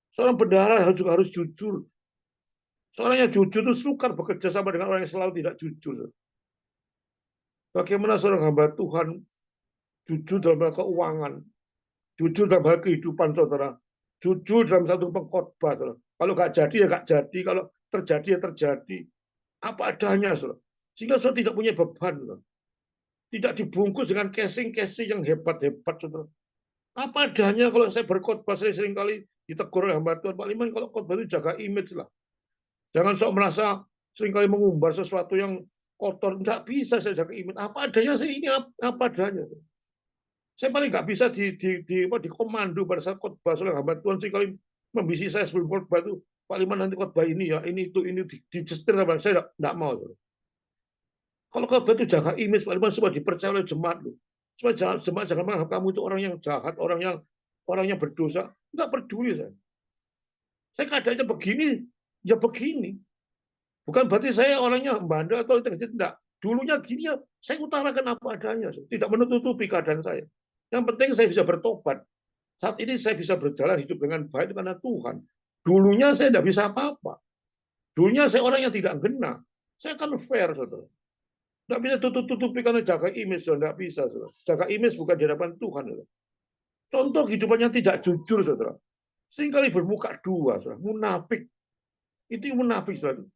Seorang bendahara juga harus jujur. Seorang yang jujur itu sukar bekerja sama dengan orang yang selalu tidak jujur. Bagaimana seorang hamba Tuhan jujur dalam hal keuangan, jujur dalam hal kehidupan, saudara, jujur dalam satu pengkhotbah, saudara. Kalau nggak jadi ya nggak jadi, kalau terjadi ya terjadi, apa adanya, saudara. Sehingga saudara tidak punya beban, saudara. Tidak dibungkus dengan casing-casing yang hebat-hebat, saudara. Apa adanya. Kalau saya berkhotbah, saya seringkali ditegur oleh hamba Tuhan, Pak Liman, kalau khotbah itu jaga image lah. Jangan sok merasa seringkali mengumbar sesuatu yang kotor. Nggak bisa saya jaga image. Apa adanya, saya ini apa adanya. Saya paling nggak bisa di komando pada saat khotbah oleh hamba Tuhan. Seringkali membisi saya sebelum khotbah itu, Pak Liman nanti khotbah ini ya, ini itu, ini dicetir. Saya nggak mau. Kalau khotbah itu jaga image, Pak Liman, supaya dipercaya oleh jemaat. Supaya jemaat jangan menganggap kamu itu orang yang jahat, orang yang berdosa. Nggak peduli saya. Saya keadaannya begini, ya begini. Bukan berarti saya orangnya bandel atau tidak. Dulunya gini ya, saya utarakan apa adanya, tidak menutupi keadaan saya. Yang penting saya bisa bertobat. Saat ini saya bisa berjalan hidup dengan baik karena Tuhan. Dulunya saya tidak bisa apa-apa. Dulunya saya orang yang tidak genah. Saya kan fair, saudara. Tidak bisa tutup-tutupi karena jaga image, saudara. Tidak bisa, saudara. Jaga image bukan di hadapan Tuhan, saudara. Contoh kehidupan yang tidak jujur, saudara. Seringkali bermuka dua, saudara. Munafik. Itu munafik, saudara.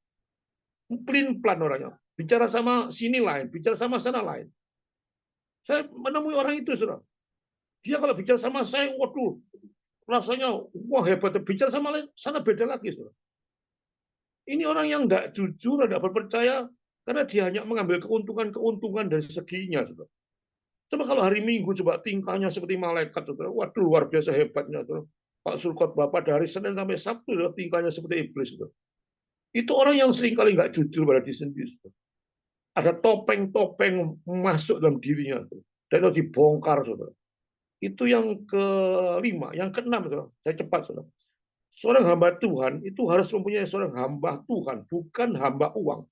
Pelin-pelan orangnya. Bicara sama sini lain, bicara sama sana lain. Saya menemui orang itu, saudara. Dia kalau bicara sama saya, waduh, rasanya wah hebat. Bicara sama lain, sana beda lagi, saudara. Ini orang yang tidak jujur, tidak berpercaya, karena dia hanya mengambil keuntungan-keuntungan dari seginya, saudara. Coba kalau hari Minggu, coba tingkahnya seperti malaikat, saudara. Waduh, luar biasa hebatnya, saudara. Pak Sulkot Bapak dari Senin sampai Sabtu, saudara, tingkahnya seperti iblis, saudara. Itu orang yang seringkali nggak jujur pada diri sendiri, saudara. Ada topeng-topeng masuk dalam dirinya, saudara. Dan itu dibongkar, saudara. Itu yang kelima, yang keenam, saudara. Saya cepat, saudara. Seorang hamba Tuhan itu harus mempunyai seorang hamba Tuhan, bukan hamba uang.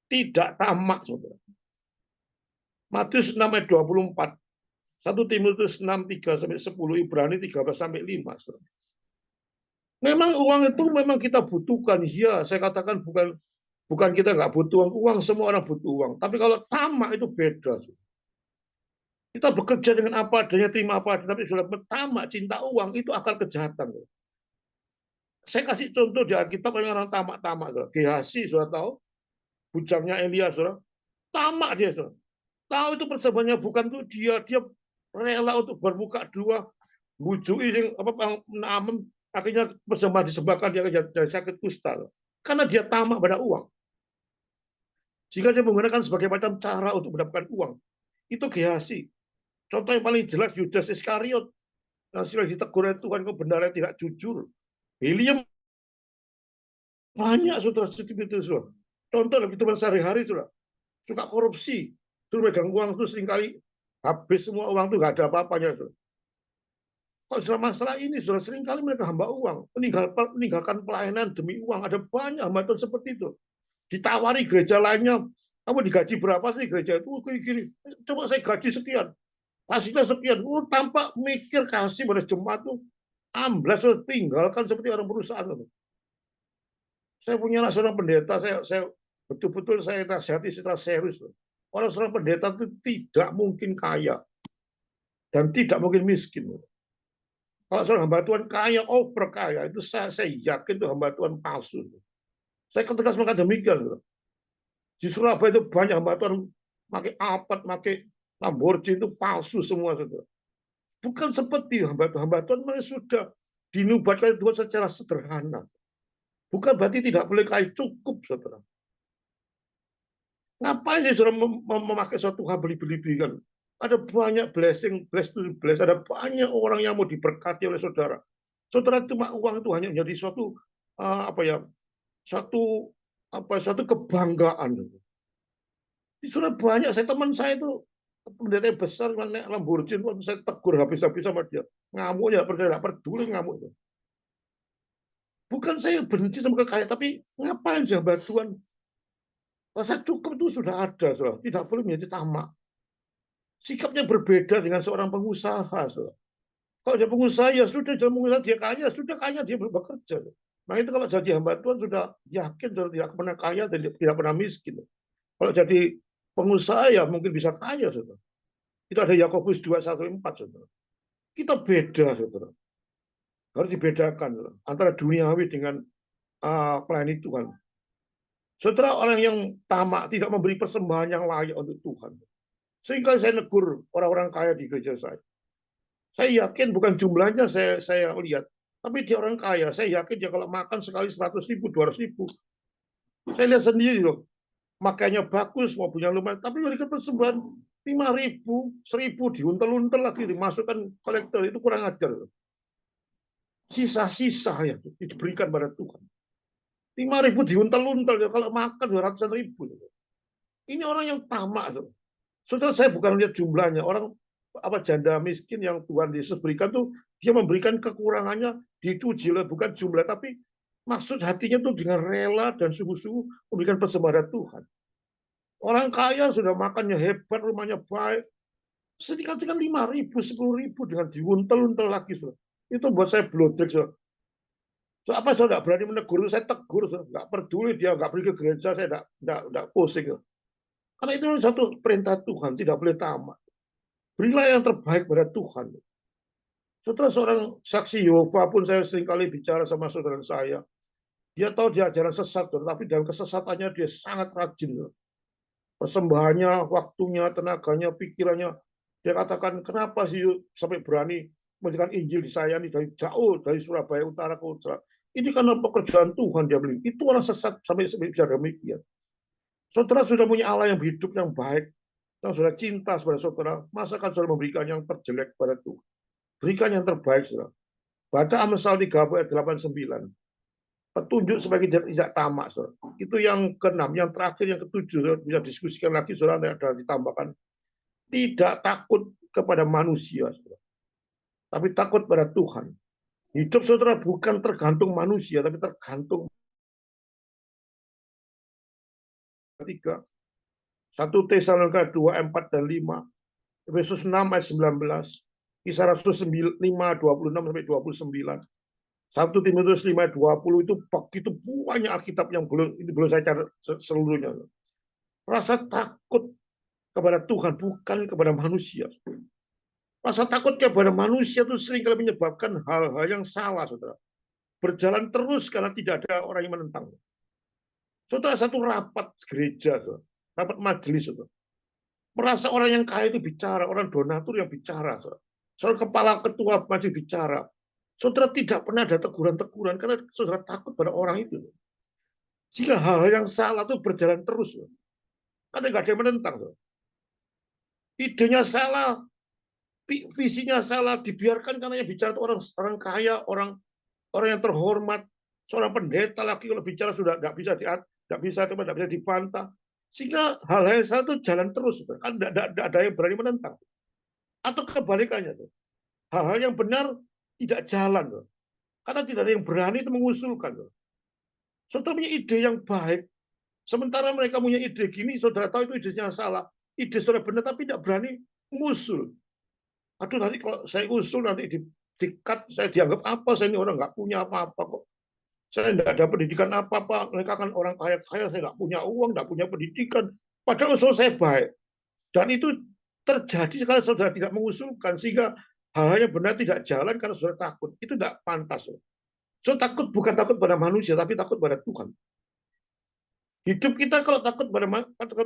Tidak tamak, saudara. Matius 6 ayat 24, 1 Timotius 6, 3-10, Ibrani 13-5. Saudara. Memang uang itu memang kita butuhkan. Ya, saya katakan bukan kita nggak butuh uang, semua orang butuh uang. Tapi kalau tamak itu beda. Saudara. Kita bekerja dengan apa adanya, terima apa adanya, tapi sudah tamak, cinta uang, itu akal kejahatan. Saudara. Saya kasih contoh di Alkitab orang tamak-tamak. Gehazi, sudah tahu, bujangnya Elia, saudara. Tamak dia, saudara. Tahu itu persembahannya bukan tuh dia rela untuk bermuka dua, bujui akhirnya persembahan disembahkan dia dari sakit kusta. Karena dia tamak pada uang. Jika dia menggunakan sebagai macam cara untuk mendapatkan uang. Itu Gehazi. Contoh yang paling jelas Yudas Iskariot. Yang sudah ditegur oleh Tuhan, kebenaran tidak jujur. William banyak saudara seperti itu, saudara. Contoh dalam kehidupan sehari-hari, saudara. Suka korupsi. Terus megang uang itu seringkali habis semua uang itu nggak ada apa-apanya, saudara. Kok sudah masalah ini, saudara, seringkali mereka hamba uang. Meninggalkan pelayanan demi uang. Ada banyak hamba Tuhan seperti itu. Ditawari gereja lainnya, kamu digaji berapa sih gereja itu? Gini, coba saya gaji sekian. Kasihnya sekian. Tanpa mikir kasih pada jemaat itu. Amblas, tinggalkan seperti orang perusahaan. Saya punya anak seorang pendeta, saya betul-betul saya nasihati secara serius. Orang seorang pendeta itu tidak mungkin kaya dan tidak mungkin miskin. Kalau seorang hamba Tuhan kaya, berkaya, itu saya yakin itu hamba Tuhan palsu. Saya tegas mengatakan demikian. Di Surabaya itu banyak hamba Tuhan pakai Alphard, pakai Lamborghini, itu palsu semua. Bukan seperti hamba Tuhan sudah dinubatkan Tuhan secara sederhana. Bukan berarti tidak boleh kaya, cukup, saudara. Ngapain sih saudara memakai suatu hal beli-beli kan? Ada banyak blessing, bless to bless. Ada banyak orang yang mau diberkati oleh saudara. Saudara cuma uang itu hanya menjadi suatu suatu kebanggaan. Sudah banyak teman saya itu pendeta besar naik Lamborghini, saya tegur habis-habis sama dia. Ngamuk ya, percaya nggak peduli ngamuk itu. Bukan saya benci sama kekayaan, tapi ngapain sih hamba Tuhan? Rasa cukup itu sudah ada, saudara. Tidak boleh menjadi tamak. Sikapnya berbeda dengan seorang pengusaha, saudara. Kalau dia pengusaha, ya sudah, jangan pengusaha dia kaya, sudah kaya dia bekerja. Nah itu kalau jadi hamba Tuhan sudah yakin saudara tidak pernah kaya dan tidak pernah miskin. Kalau jadi pengusaha ya mungkin bisa kaya, saudara. Itu ada Yakobus 2:1-4, saudara. Kita beda, saudara. Harus dibedakan, saudara, antara duniawi dengan pelayanan Tuhan. Saudara, orang yang tamak tidak memberi persembahan yang layak untuk Tuhan. Sehingga saya negur orang-orang kaya di gereja saya. Saya yakin bukan jumlahnya saya lihat, tapi dia orang kaya. Saya yakin dia kalau makan sekali 100.000, 200.000. Saya lihat sendiri loh, makanya bagus, mau punya lumayan, tapi memberikan persembahan 5.000, 1.000 diuntel-untel lagi, dimasukkan kolektor, itu kurang ajar. Sisa-sisa ya diberikan pada Tuhan. 5.000 diuntel-untel, kalau makan 200.000. Ini orang yang tamak. Saudara, saya bukan lihat jumlahnya. Orang janda miskin yang Tuhan Yesus berikan tuh, dia memberikan kekurangannya, dicuci, bukan jumlah, tapi Maksud hatinya tuh dengan rela dan sungguh-sungguh memberikan persembahan Tuhan. Orang kaya sudah makannya hebat, rumahnya baik. Sedikit-sedikit 5.000, 10.000 dengan diuntel-untel lagi. Saudara. Itu buat saya bloodback. So, apa saya tidak berani menegur, saya tegur. Nggak peduli dia nggak pergi ke gereja, saya nggak pusing. Karena itu satu perintah Tuhan, tidak boleh tamat. Berilah yang terbaik pada Tuhan. Saudara, seorang saksi Yehova pun saya seringkali bicara sama saudara saya. Dia tahu dia ajaran sesat, tapi dalam kesesatannya dia sangat rajin. Persembahannya, waktunya, tenaganya, pikirannya. Dia katakan, kenapa sih sampai berani memberikan Injil di saya nih dari jauh, dari Surabaya Utara ke Utara. Ini karena pekerjaan Tuhan dia beli. Itu orang sesat sampai bisa demikian. Saudara sudah punya Allah yang hidup, yang baik, yang sudah cinta kepada saudara. Masa kan saudara memberikan yang terjelek pada Tuhan? Berikan yang terbaik, saudara. Baca Amsal 3 ayat 89. Petunjuk sebagai tidak tamak, saudara. Itu yang keenam, yang terakhir, yang ketujuh, saudara. Bisa diskusikan lagi, saudara, ada ditambahkan. Tidak takut kepada manusia, saudara. Tapi takut pada Tuhan. Hidup saudara bukan tergantung manusia, tapi tergantung 3. 1 Tesalonika 2, 4 dan 5. Efesus 6 ayat 19. Kisah Rasul 5, 26 sampai 29. 1 Timotius 5 ayat 20 itu begitu banyak Alkitab yang belum saya cari seluruhnya. Rasa takut kepada Tuhan bukan kepada manusia. Rasa takut kepada manusia itu seringkali menyebabkan hal-hal yang salah, saudara. Berjalan terus karena tidak ada orang yang menentang. Saudara, satu rapat gereja, saudara. Rapat majelis, saudara. Merasa orang yang kaya itu bicara, orang donatur yang bicara, saudara. Soal kepala ketua majelis bicara. Saudara tidak pernah ada teguran-teguran karena saudara takut pada orang itu. Jika hal-hal yang salah itu berjalan terus, saudara. Karena nggak ada yang menentang. Saudara. Idenya salah, visinya salah, dibiarkan karena yang bicara itu orang kaya, orang yang terhormat, seorang pendeta lagi kalau bicara sudah nggak bisa dibantah, sehingga hal-hal yang salah itu jalan terus, kan tidak ada yang berani menentang, atau kebalikannya, hal-hal yang benar tidak jalan, karena tidak ada yang berani itu mengusulkan. Saudara punya ide yang baik, sementara mereka punya ide gini, saudara tahu itu idenya salah, ide saudara benar tapi tidak berani mengusul. Aduh, nanti kalau saya usul nanti dikat, saya dianggap apa, saya ini orang nggak punya apa-apa kok. Saya tidak ada pendidikan apa-apa, mereka kan orang kaya-kaya, saya nggak punya uang, nggak punya pendidikan. Padahal usul saya baik. Dan itu terjadi kalau saudara tidak mengusulkan, sehingga hal-hal yang benar tidak jalan karena saudara takut. Itu tidak pantas. So, takut bukan takut pada manusia, tapi takut pada Tuhan. Hidup kita kalau takut pada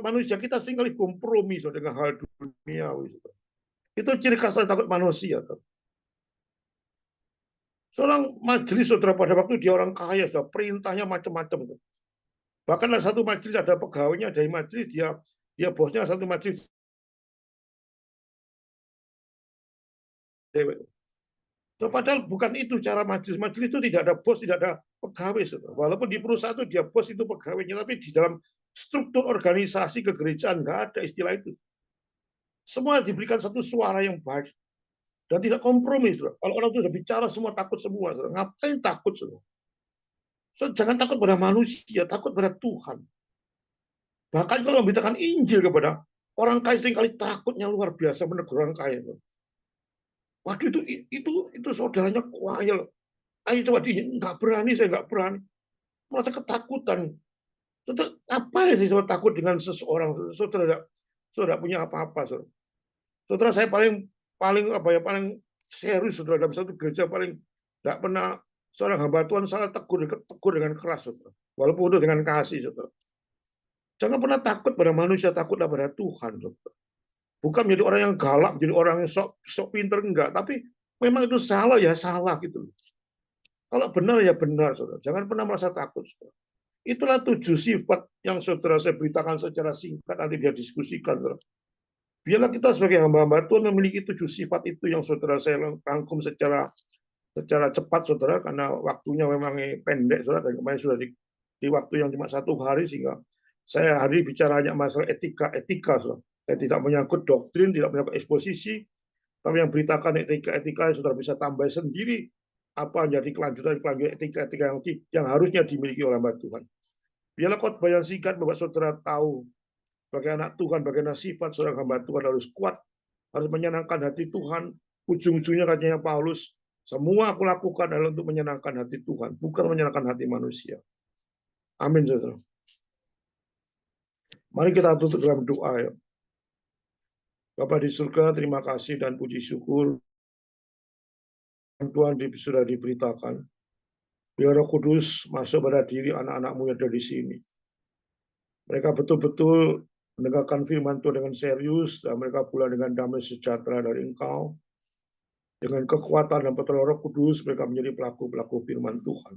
manusia, kita seringkali kompromi dengan hal duniawi. Itu ciri khas takut manusia. Seorang majelis, saudara, pada waktu dia orang kaya, sudah perintahnya macam-macam. Bahkan ada satu majelis, ada pegawainya dari majelis, dia bosnya satu majelis. So, padahal bukan itu cara majelis. Majelis itu tidak ada bos, tidak ada pegawai. Saudara. Walaupun di perusahaan itu dia bos, itu pegawainya. Tapi di dalam struktur organisasi kegerejaan nggak ada istilah itu. Semua diberikan satu suara yang baik. Dan tidak kompromi. Saudara. Kalau orang itu sudah bicara, semua takut semua. Saudara. Ngapain takut? Saudara? So, jangan takut pada manusia, takut pada Tuhan. Bahkan kalau memberitakan Injil kepada orang kaya seringkali takutnya luar biasa menegur orang kaya. Waduh, itu saudaranya kuayel. Ayo coba nggak berani, saya nggak berani. Merasa ketakutan. Saudara, apa sih saudara takut dengan seseorang? Saudara punya apa-apa. Saudara, saya paling paling serius, saudara, dalam satu gereja paling nggak pernah seorang hamba Tuhan salah tegur dengan keras, saudara. Walaupun itu dengan kasih, saudara. Jangan pernah takut pada manusia, takutlah pada Tuhan. Saudara. Bukan menjadi orang yang galak, menjadi orang yang sok pinter, enggak. Tapi memang itu salah, ya salah gitu. Kalau benar, ya benar, saudara. Jangan pernah merasa takut, saudara. Itulah 7 sifat yang saudara saya beritakan secara singkat, nanti dia diskusikan. Saudara. Biarlah kita sebagai hamba-hamba Tuhan memiliki 7 sifat itu yang saudara saya rangkum secara cepat, saudara, karena waktunya memang pendek, saudara, dan kemarin sudah di waktu yang cuma 1 hari, sehingga saya hari bicara hanya masalah etika, saudara. Saya tidak menyangkut doktrin, tidak menyangkut eksposisi, tapi yang beritakan etika yang saudara bisa tambah sendiri apa jadi kelanjutan etika-etika yang harusnya dimiliki oleh hamba Tuhan. Biarlah khotbah yang singkat membuat saudara tahu sebagai anak Tuhan, bagaimana sifat seorang hamba Tuhan harus kuat, harus menyenangkan hati Tuhan. Ujung-ujungnya katanya Paulus, semua aku lakukan adalah untuk menyenangkan hati Tuhan, bukan menyenangkan hati manusia. Amin, saudara. Mari kita tutup dalam doa ya. Bapa di surga, terima kasih dan puji syukur Tuhan sudah diberitakan. Biar Roh Kudus masuk pada diri anak-anakmu yang ada di sini. Mereka betul-betul mendengarkan firman Tuhan dengan serius, dan mereka pula dengan damai sejahtera dari Engkau. Dengan kekuatan dan pertolongan Roh Kudus, mereka menjadi pelaku-pelaku firman Tuhan.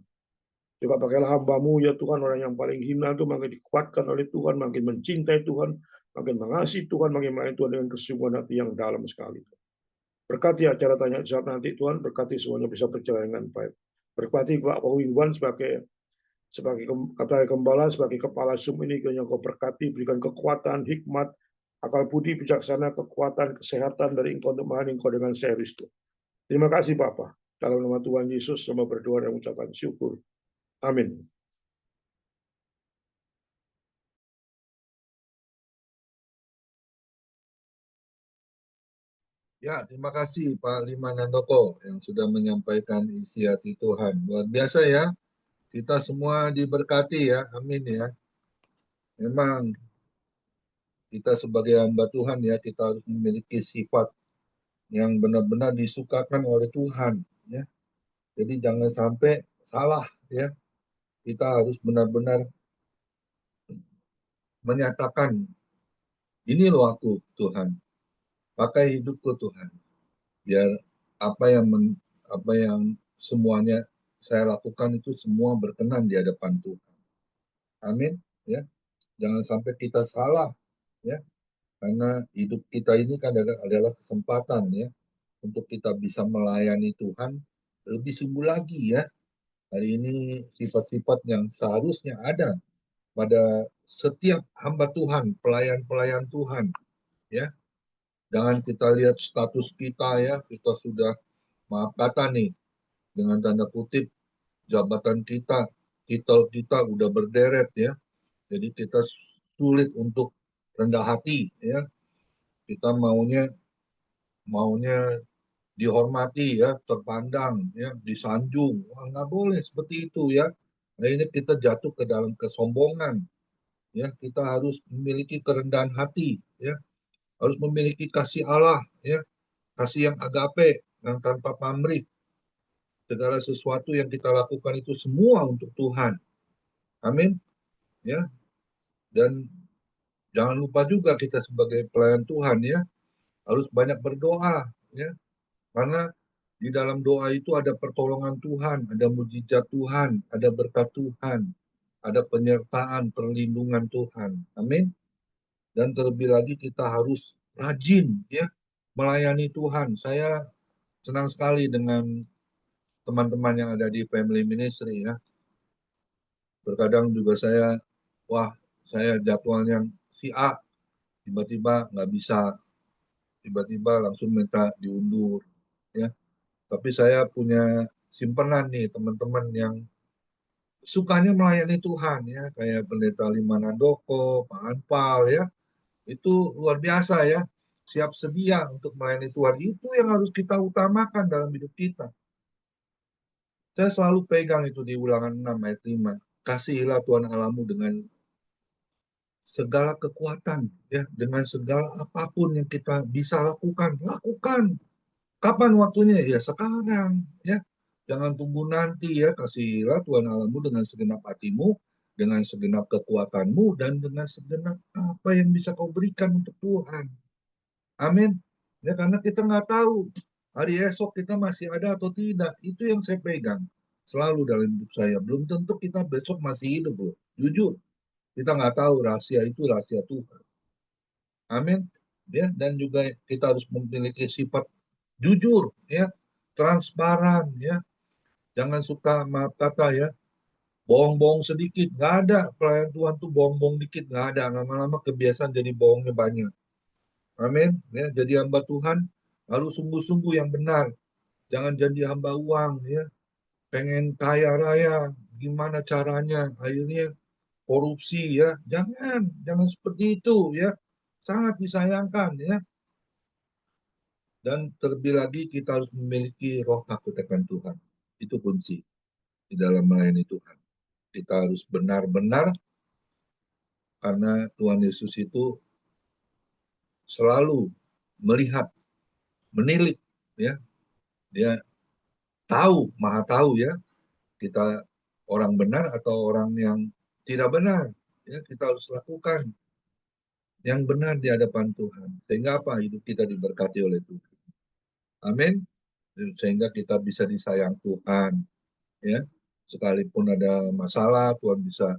Juga pakailah hamba-Mu, ya Tuhan, orang yang paling hina itu makin dikuatkan oleh Tuhan, makin mencintai Tuhan, makin mengasihi Tuhan, makin melayani Tuhan dengan kesungguhan hati yang dalam sekali. Berkati acara tanya jawab nanti Tuhan, berkati semuanya bisa berjalan dengan baik. Berkati Pak Wawiwan sebagai gembala, sebagai kepala Zoom ini, yang Kau berkati, berikan kekuatan, hikmat, akal budi, bijaksana, kekuatan, kesehatan dari Engkau untuk melayani Engkau dengan serius. Terima kasih Bapa. Dalam nama Tuhan Yesus, sama berdoa dan mengucapkan syukur. Amin. Ya, terima kasih Pak Liman Handoko yang sudah menyampaikan isi hati Tuhan. Luar biasa ya, kita semua diberkati ya, amin ya. Memang kita sebagai hamba Tuhan ya, kita harus memiliki sifat yang benar-benar disukakan oleh Tuhan ya. Jadi jangan sampai salah ya. Kita harus benar-benar menyatakan, ini loh aku Tuhan, pakai hidupku Tuhan, biar apa yang semuanya saya lakukan itu semua berkenan di hadapan Tuhan. Amin ya. Jangan sampai kita salah ya, karena hidup kita ini kan adalah kesempatan ya untuk kita bisa melayani Tuhan lebih sungguh lagi ya. Hari ini sifat-sifat yang seharusnya ada pada setiap hamba Tuhan, pelayan-pelayan Tuhan ya. Jangan kita lihat status kita ya, kita sudah maaf kata nih, dengan tanda kutip jabatan kita, titel kita udah berderet ya. Jadi kita sulit untuk rendah hati ya. Kita maunya dihormati ya, terpandang ya, disanjung. Wah, nggak boleh seperti itu ya. Nah, ini kita jatuh ke dalam kesombongan ya. Kita harus memiliki kerendahan hati ya. Harus memiliki kasih Allah ya. Kasih yang agape, yang tanpa pamrih. Segala sesuatu yang kita lakukan itu semua untuk Tuhan. Amin. Ya. Dan jangan lupa juga kita sebagai pelayan Tuhan ya, harus banyak berdoa ya. Karena di dalam doa itu ada pertolongan Tuhan, ada mujizat Tuhan, ada berkat Tuhan, ada penyertaan, perlindungan Tuhan. Amin. Dan terlebih lagi kita harus rajin ya melayani Tuhan. Saya senang sekali dengan teman-teman yang ada di Family Ministry ya. Terkadang juga saya jadwalnya si A, tiba-tiba nggak bisa, tiba-tiba langsung minta diundur ya. Tapi saya punya simpenan nih teman-teman yang sukanya melayani Tuhan ya, kayak Pendeta Liman Handoko, Pak Anpal ya. Itu luar biasa ya. Siap sedia untuk melayani Tuhan. Itu yang harus kita utamakan dalam hidup kita. Saya selalu pegang itu di Ulangan 6 ayat 5. Kasihilah Tuhan Allahmu dengan segala kekuatan ya, dengan segala apapun yang kita bisa lakukan. Kapan waktunya? Ya sekarang ya. Jangan tunggu nanti ya. Kasihilah Tuhan Allahmu dengan segenap hatimu, dengan segenap kekuatanmu, dan dengan segenap apa yang bisa kau berikan untuk Tuhan. Amin. Ya karena kita nggak tahu hari esok kita masih ada atau tidak. Itu yang saya pegang selalu dalam hidup saya. Belum tentu kita besok masih hidup loh. Jujur. Kita nggak tahu, rahasia itu rahasia Tuhan. Amin. Ya, dan juga kita harus memiliki sifat jujur ya, transparan ya. Jangan suka maaf kata ya, bohong-bohong sedikit. Nggak ada pelayan Tuhan tuh bohong-bohong dikit, nggak ada. Lama-lama kebiasaan jadi bohongnya banyak. Amin. Ya, jadi hamba Tuhan harus sungguh-sungguh yang benar. Jangan jadi hamba uang ya. pengen kaya raya, gimana caranya, akhirnya korupsi ya. Jangan seperti itu ya. Sangat disayangkan ya. Dan terlebih lagi kita harus memiliki roh takut akan Tuhan. Itu kunci di dalam melayani Tuhan. Kita harus benar-benar, karena Tuhan Yesus itu selalu melihat, menilik ya. Dia tahu, maha tahu ya, kita orang benar atau orang yang tidak benar. Ya, kita harus lakukan yang benar di hadapan Tuhan. Sehingga apa? Hidup kita diberkati oleh Tuhan. Amin. Sehingga kita bisa disayang Tuhan. Ya, sekalipun ada masalah, Tuhan bisa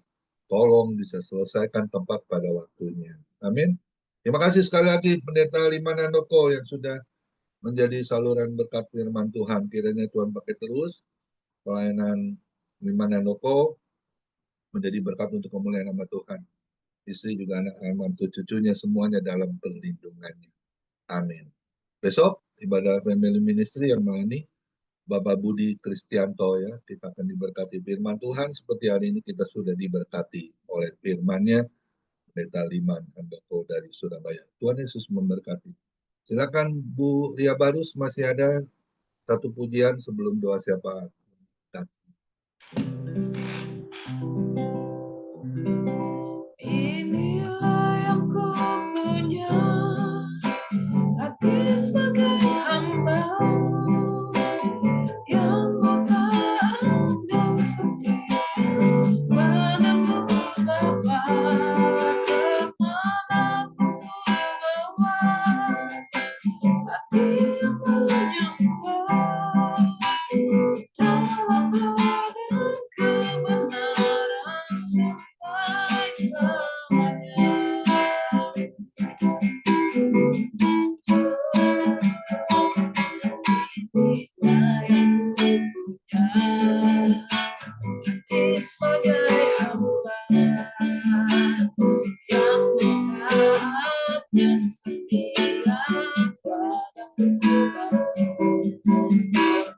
tolong, bisa selesaikan tempat pada waktunya. Amin. Terima kasih sekali lagi Pendeta Liman Handoko yang sudah menjadi saluran berkat firman Tuhan. Kiranya Tuhan pakai terus pelayanan Liman Handoko menjadi berkat untuk kemuliaan nama Tuhan. Istri juga anak mantu cucunya semuanya dalam perlindungannya. Amin. Besok ibadah family ministry yang melayani Bapak Budi Kristianto ya, kita akan diberkati firman Tuhan seperti hari ini kita sudah diberkati oleh firman-Nya Pendeta Liman Handoko dari Surabaya. Tuhan Yesus memberkati. Silakan Bu Ria Barus, masih ada satu pujian sebelum doa syafaat. Inilah yang ku punya, hati sebagai hamba yang bertaat dan setia padamu Bapa, kemanapun ku bawa, hati yang menyembah dalam doa dan kebenaran sampai selamanya. Inilah yang ku punya, hati sebagai hamba yang bertaat dan setia padamu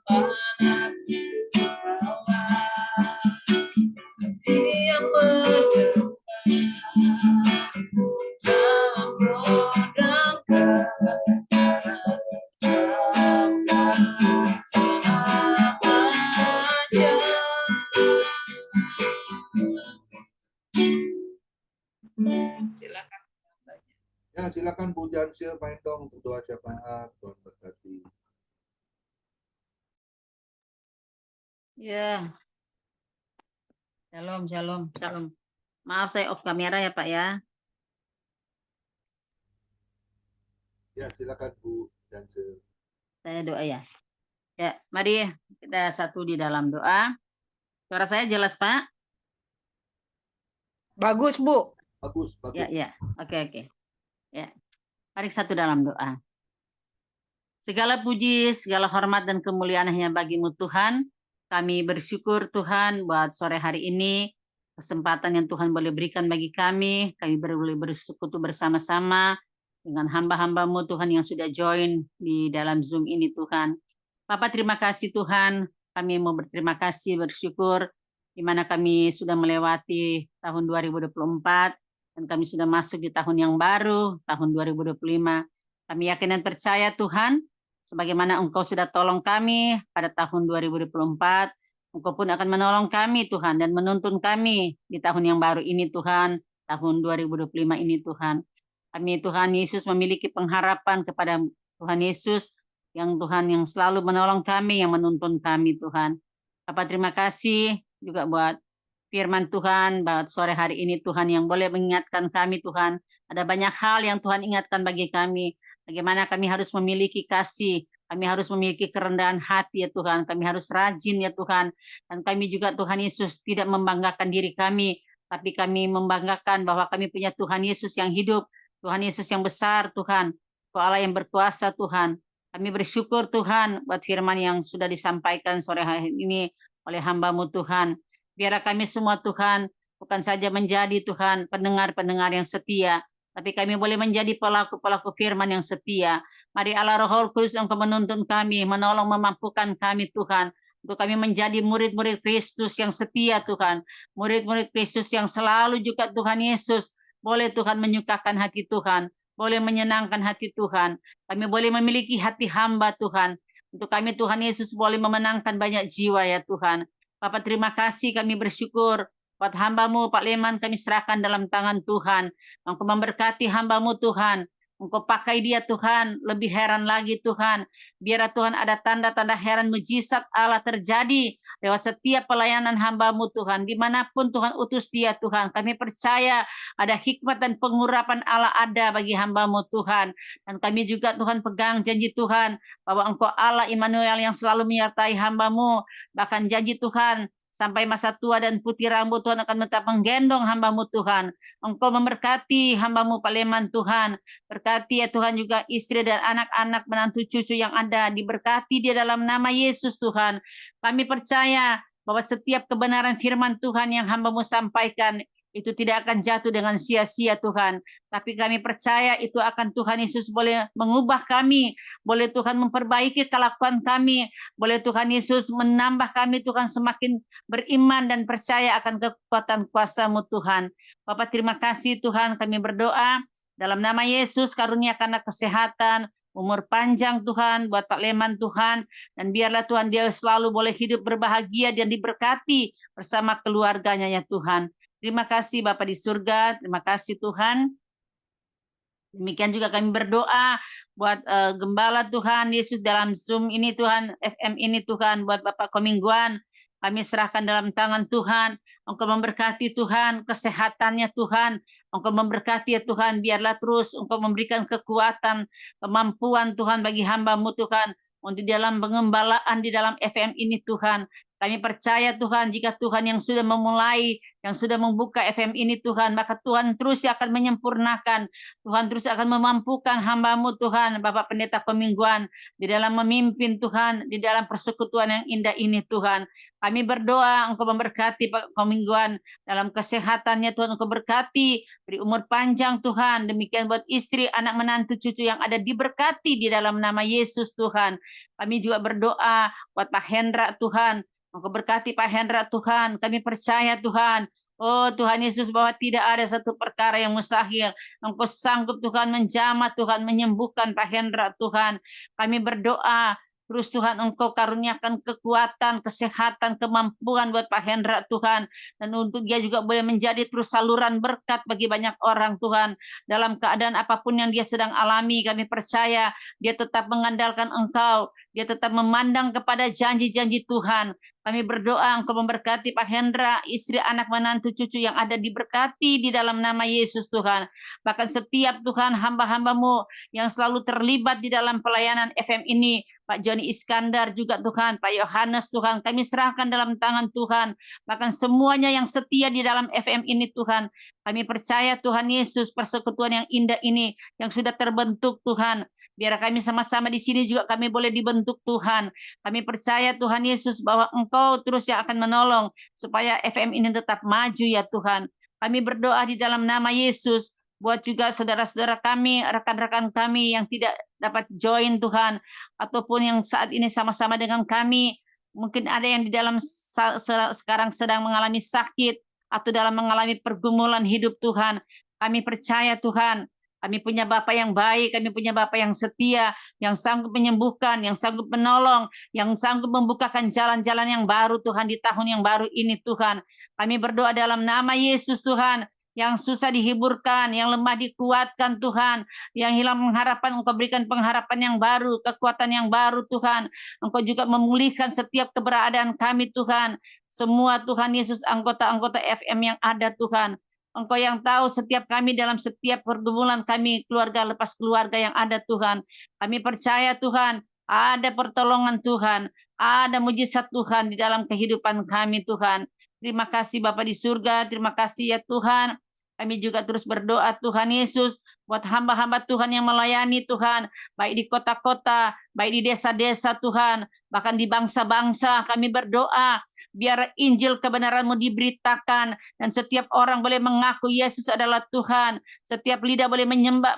Bapa, kemanapun ku bawa, hati yang menyembah dalam roh dan kebenaran sampai selamanya. Silakan. Ya, silakan Bu Jansil main dong untuk doa syafaat. Tuhan berkati. Ya, shalom, shalom, shalom. Maaf saya off kamera ya Pak ya. Ya, silakan Bu Jansil. Saya doa ya. Ya, mari kita satu di dalam doa. Suara saya jelas Pak? Bagus, Bu. Bagus, bagus. Ya. Oke. Ya, mari satu dalam doa. Segala puji, segala hormat dan kemuliaan hanya bagimu Tuhan. Kami bersyukur Tuhan buat sore hari ini, kesempatan yang Tuhan boleh berikan bagi kami. Kami boleh bersekutu bersama-sama dengan hamba-hambamu Tuhan yang sudah join di dalam Zoom ini Tuhan. Bapak terima kasih Tuhan, kami mau berterima kasih, bersyukur, di mana kami sudah melewati tahun 2024, dan kami sudah masuk di tahun yang baru, tahun 2025. Kami yakin dan percaya Tuhan, sebagaimana Engkau sudah tolong kami pada tahun 2024, Engkau pun akan menolong kami Tuhan dan menuntun kami di tahun yang baru ini Tuhan, tahun 2025 ini Tuhan. Kami Tuhan Yesus memiliki pengharapan kepada Tuhan Yesus yang Tuhan yang selalu menolong kami, yang menuntun kami Tuhan. Bapak terima kasih juga buat firman Tuhan, buat sore hari ini Tuhan yang boleh mengingatkan kami Tuhan. Ada banyak hal yang Tuhan ingatkan bagi kami. Bagaimana kami harus memiliki kasih, kami harus memiliki kerendahan hati ya Tuhan, kami harus rajin ya Tuhan. Dan kami juga Tuhan Yesus tidak membanggakan diri kami, tapi kami membanggakan bahwa kami punya Tuhan Yesus yang hidup, Tuhan Yesus yang besar Tuhan, Allah yang berkuasa Tuhan. Kami bersyukur Tuhan buat firman yang sudah disampaikan sore hari ini oleh hamba-Mu Tuhan. Biar kami semua Tuhan bukan saja menjadi Tuhan pendengar-pendengar yang setia, tapi kami boleh menjadi pelaku-pelaku firman yang setia. Mari Allah Roh Kudus Engkau menuntun kami, menolong, memampukan kami Tuhan, Untuk kami menjadi murid-murid Kristus yang setia Tuhan. Murid-murid Kristus yang selalu juga Tuhan Yesus boleh Tuhan menyukakan hati Tuhan. Boleh menyenangkan hati Tuhan. Kami boleh memiliki hati hamba Tuhan. Untuk kami Tuhan Yesus boleh memenangkan banyak jiwa ya Tuhan. Bapak terima kasih, kami bersyukur buat hamba-Mu Pak Leman, kami serahkan dalam tangan Tuhan. Engkau memberkati hamba-Mu Tuhan. Engkau pakai dia Tuhan, lebih heran lagi Tuhan. Biar Tuhan ada tanda-tanda heran mujizat Allah terjadi lewat setiap pelayanan hamba-Mu Tuhan. Dimanapun Tuhan utus dia Tuhan. Kami percaya ada hikmat dan pengurapan Allah ada bagi hamba-Mu Tuhan. Dan kami juga Tuhan pegang janji Tuhan bahwa Engkau Allah Immanuel yang selalu menyertai hamba-Mu. Bahkan janji Tuhan sampai masa tua dan putih rambut Tuhan akan tetap menggendong hamba-Mu Tuhan. Engkau memberkati hamba-Mu Pak Leman Tuhan. Berkati ya Tuhan juga istri dan anak-anak menantu cucu yang ada. Diberkati dia dalam nama Yesus Tuhan. Kami percaya bahwa setiap kebenaran firman Tuhan yang hamba-Mu sampaikan itu tidak akan jatuh dengan sia-sia Tuhan. Tapi kami percaya itu akan Tuhan Yesus boleh mengubah kami. Boleh Tuhan memperbaiki kelakuan kami. Boleh Tuhan Yesus menambah kami Tuhan semakin beriman dan percaya akan kekuatan kuasa-Mu Tuhan. Bapak terima kasih Tuhan, kami berdoa dalam nama Yesus karuniakanlah kesehatan, umur panjang Tuhan buat Pak Leman Tuhan, dan biarlah Tuhan dia selalu boleh hidup berbahagia dan diberkati bersama keluarganya ya Tuhan. Terima kasih Bapak di surga, terima kasih Tuhan. Demikian juga kami berdoa buat Gembala Tuhan Yesus dalam Zoom ini Tuhan, FM ini Tuhan, buat Bapak Komingguan. Kami serahkan dalam tangan Tuhan. Engkau memberkati Tuhan, kesehatannya Tuhan. Engkau memberkati ya Tuhan, biarlah terus Engkau memberikan kekuatan, kemampuan Tuhan bagi hamba-Mu Tuhan, untuk dalam pengembalaan di dalam FM ini Tuhan. Kami percaya Tuhan, jika Tuhan yang sudah memulai, yang sudah membuka FM ini Tuhan, maka Tuhan terus akan menyempurnakan. Tuhan terus akan memampukan hamba-Mu Tuhan, Bapak Pendeta Komingguan, di dalam memimpin Tuhan, di dalam persekutuan yang indah ini Tuhan. Kami berdoa Engkau memberkati Pak Komingguan dalam kesehatannya Tuhan, Engkau berkati, beri umur panjang Tuhan. Demikian buat istri, anak menantu, cucu yang ada diberkati di dalam nama Yesus Tuhan. Kami juga berdoa buat Pak Hendra Tuhan. Engkau berkati Pak Hendra Tuhan. Kami percaya Tuhan. Oh Tuhan Yesus bahwa tidak ada satu perkara yang mustahil. Engkau sanggup Tuhan menjamah Tuhan, menyembuhkan Pak Hendra Tuhan. Kami berdoa terus Tuhan Engkau karuniakan kekuatan, kesehatan, kemampuan buat Pak Hendra Tuhan. Dan untuk dia juga boleh menjadi terus saluran berkat bagi banyak orang Tuhan. Dalam keadaan apapun yang dia sedang alami, kami percaya dia tetap mengandalkan Engkau. Dia tetap memandang kepada janji-janji Tuhan. Kami berdoa Engkau memberkati Pak Hendra, istri, anak, menantu, cucu yang ada diberkati di dalam nama Yesus Tuhan. Bahkan setiap Tuhan hamba-hamba-Mu yang selalu terlibat di dalam pelayanan FM ini, Pak Joni Iskandar juga Tuhan, Pak Yohanes Tuhan, kami serahkan dalam tangan Tuhan. Bahkan semuanya yang setia di dalam FM ini Tuhan, kami percaya Tuhan Yesus persekutuan yang indah ini yang sudah terbentuk Tuhan. Biar kami sama-sama di sini juga kami boleh dibentuk Tuhan. Kami percaya Tuhan Yesus bahwa Engkau terus yang akan menolong supaya FM ini tetap maju ya Tuhan. Kami berdoa di dalam nama Yesus buat juga saudara-saudara kami, rekan-rekan kami yang tidak dapat join Tuhan, ataupun yang saat ini sama-sama dengan kami. Mungkin ada yang di dalam sekarang sedang mengalami sakit atau dalam mengalami pergumulan hidup Tuhan. Kami percaya Tuhan, kami punya Bapa yang baik, kami punya Bapa yang setia, yang sanggup menyembuhkan, yang sanggup menolong, yang sanggup membukakan jalan-jalan yang baru Tuhan di tahun yang baru ini Tuhan. Kami berdoa dalam nama Yesus Tuhan, yang susah dihiburkan, yang lemah dikuatkan Tuhan, yang hilang pengharapan Engkau berikan pengharapan yang baru, kekuatan yang baru Tuhan. Engkau juga memulihkan setiap keberadaan kami Tuhan. Semua Tuhan Yesus anggota-anggota FM yang ada Tuhan. Engkau yang tahu setiap kami dalam setiap pergumulan kami, keluarga lepas keluarga yang ada Tuhan. Kami percaya Tuhan, ada pertolongan Tuhan, ada mujizat Tuhan di dalam kehidupan kami Tuhan. Terima kasih Bapa di surga, terima kasih ya Tuhan. Kami juga terus berdoa Tuhan Yesus, buat hamba-hamba Tuhan yang melayani Tuhan, baik di kota-kota, baik di desa-desa Tuhan, bahkan di bangsa-bangsa kami berdoa. Biar Injil kebenaran-Mu diberitakan dan setiap orang boleh mengaku Yesus adalah Tuhan. Setiap lidah boleh menyembah,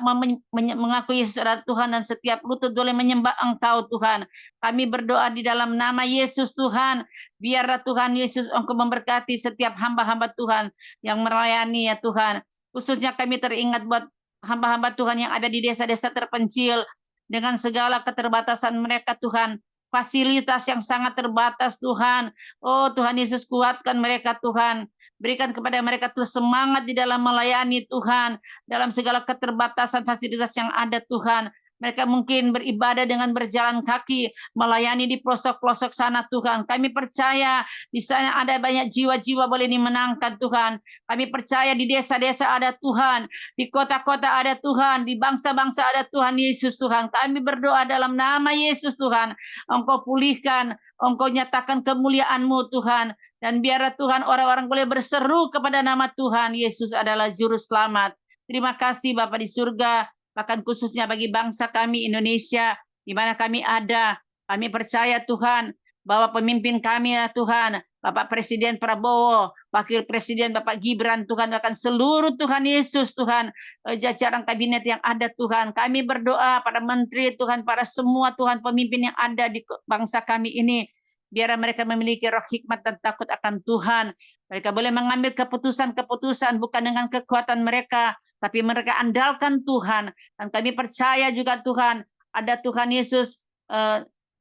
mengaku Yesus adalah Tuhan, dan setiap lutut boleh menyembah Engkau Tuhan. Kami berdoa di dalam nama Yesus Tuhan. Biarlah Tuhan Yesus Engkau memberkati setiap hamba-hamba Tuhan yang melayani ya Tuhan. Khususnya kami teringat buat hamba-hamba Tuhan yang ada di desa-desa terpencil dengan segala keterbatasan mereka Tuhan. Fasilitas yang sangat terbatas Tuhan. Oh Tuhan Yesus, kuatkan mereka Tuhan. Berikan kepada mereka Tuhan semangat di dalam melayani Tuhan. Dalam segala keterbatasan fasilitas yang ada Tuhan. Mereka mungkin beribadah dengan berjalan kaki, melayani di pelosok-pelosok sana Tuhan. Kami percaya di sana ada banyak jiwa-jiwa boleh dimenangkan Tuhan. Kami percaya di desa-desa ada Tuhan, di kota-kota ada Tuhan, di bangsa-bangsa ada Tuhan Yesus Tuhan. Kami berdoa dalam nama Yesus Tuhan. Engkau pulihkan, Engkau nyatakan kemuliaan-Mu Tuhan. Dan biarlah Tuhan orang-orang boleh berseru kepada nama Tuhan. Yesus adalah Juru Selamat. Terima kasih Bapa di surga, bahkan khususnya bagi bangsa kami Indonesia, di mana kami ada. Kami percaya Tuhan, bahwa pemimpin kami ya Tuhan, Bapak Presiden Prabowo, Wakil Presiden Bapak Gibran Tuhan, bahkan seluruh Tuhan Yesus Tuhan, jajaran kabinet yang ada Tuhan. Kami berdoa para menteri Tuhan, para semua Tuhan pemimpin yang ada di bangsa kami ini, biar mereka memiliki roh hikmat dan takut akan Tuhan. Mereka boleh mengambil keputusan-keputusan bukan dengan kekuatan mereka, tapi mereka andalkan Tuhan. Dan kami percaya juga Tuhan, ada Tuhan Yesus,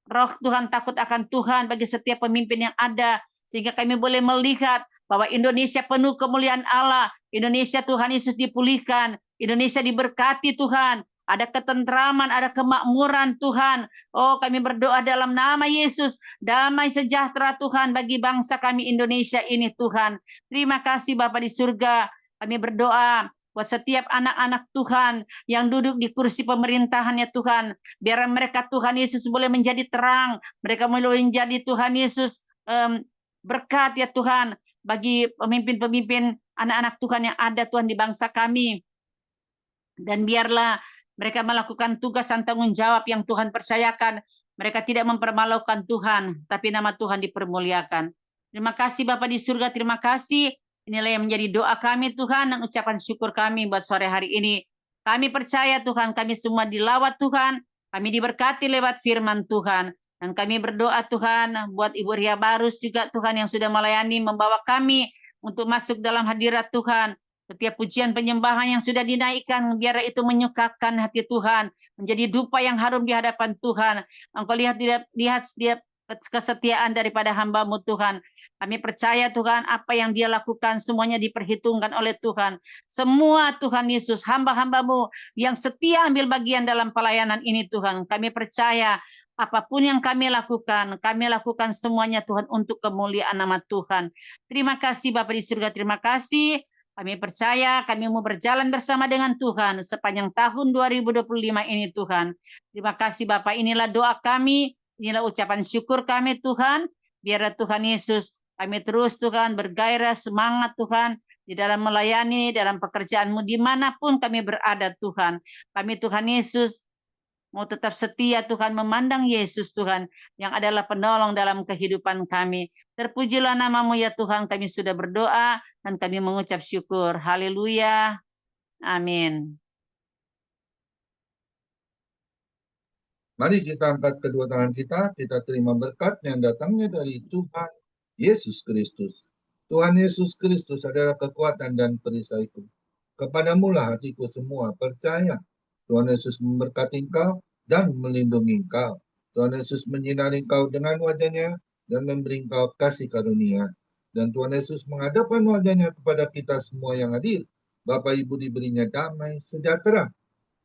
roh Tuhan takut akan Tuhan bagi setiap pemimpin yang ada. Sehingga kami boleh melihat bahwa Indonesia penuh kemuliaan Allah. Indonesia Tuhan Yesus dipulihkan. Indonesia diberkati Tuhan. Ada ketentraman, ada kemakmuran Tuhan. Oh, kami berdoa dalam nama Yesus. Damai sejahtera Tuhan bagi bangsa kami Indonesia ini Tuhan. Terima kasih Bapa di surga. Kami berdoa buat setiap anak-anak Tuhan yang duduk di kursi pemerintahan ya Tuhan. Biar mereka Tuhan Yesus boleh menjadi terang. Mereka boleh menjadi Tuhan Yesus berkat ya Tuhan bagi pemimpin-pemimpin anak-anak Tuhan yang ada Tuhan di bangsa kami. Dan biarlah mereka melakukan tugas dan tanggung jawab yang Tuhan percayakan. Mereka tidak mempermalukan Tuhan, tapi nama Tuhan dipermuliakan. Terima kasih Bapa di surga, terima kasih. Inilah yang menjadi doa kami Tuhan, dan ucapan syukur kami buat sore hari ini. Kami percaya Tuhan, kami semua dilawat Tuhan, kami diberkati lewat firman Tuhan. Dan kami berdoa Tuhan, buat Ibu Ria Barus juga Tuhan yang sudah melayani, membawa kami untuk masuk dalam hadirat Tuhan. Setiap pujian penyembahan yang sudah dinaikkan, biar itu menyukakan hati Tuhan, menjadi dupa yang harum di hadapan Tuhan. Engkau lihat setiap kesetiaan daripada hamba-Mu Tuhan. Kami percaya Tuhan, apa yang dia lakukan semuanya diperhitungkan oleh Tuhan. Semua Tuhan Yesus, hamba-hamba-Mu yang setia ambil bagian dalam pelayanan ini Tuhan. Kami percaya apapun yang kami lakukan semuanya Tuhan untuk kemuliaan nama Tuhan. Terima kasih Bapa di surga, terima kasih. Kami percaya kami mau berjalan bersama dengan Tuhan sepanjang tahun 2025 ini Tuhan. Terima kasih Bapak, inilah doa kami, inilah ucapan syukur kami Tuhan. Biarlah Tuhan Yesus kami terus Tuhan bergairah semangat Tuhan di dalam melayani, dalam pekerjaan-Mu dimanapun kami berada Tuhan. Kami Tuhan Yesus mau tetap setia Tuhan, memandang Yesus Tuhan yang adalah penolong dalam kehidupan kami. Terpujilah nama-Mu ya Tuhan, kami sudah berdoa dan kami mengucap syukur. Haleluya. Amin. Mari kita angkat kedua tangan kita terima berkat yang datangnya dari Tuhan Yesus Kristus. Tuhan Yesus Kristus adalah kekuatan dan perisaiku. Kepadamu lah hatiku semua percaya. Tuhan Yesus memberkati engkau dan melindungi engkau. Tuhan Yesus menyinari engkau dengan wajah-Nya dan memberi engkau kasih karunia. Dan Tuhan Yesus menghadapkan wajah-Nya kepada kita semua yang hadir. Bapak Ibu diberinya damai sejahtera.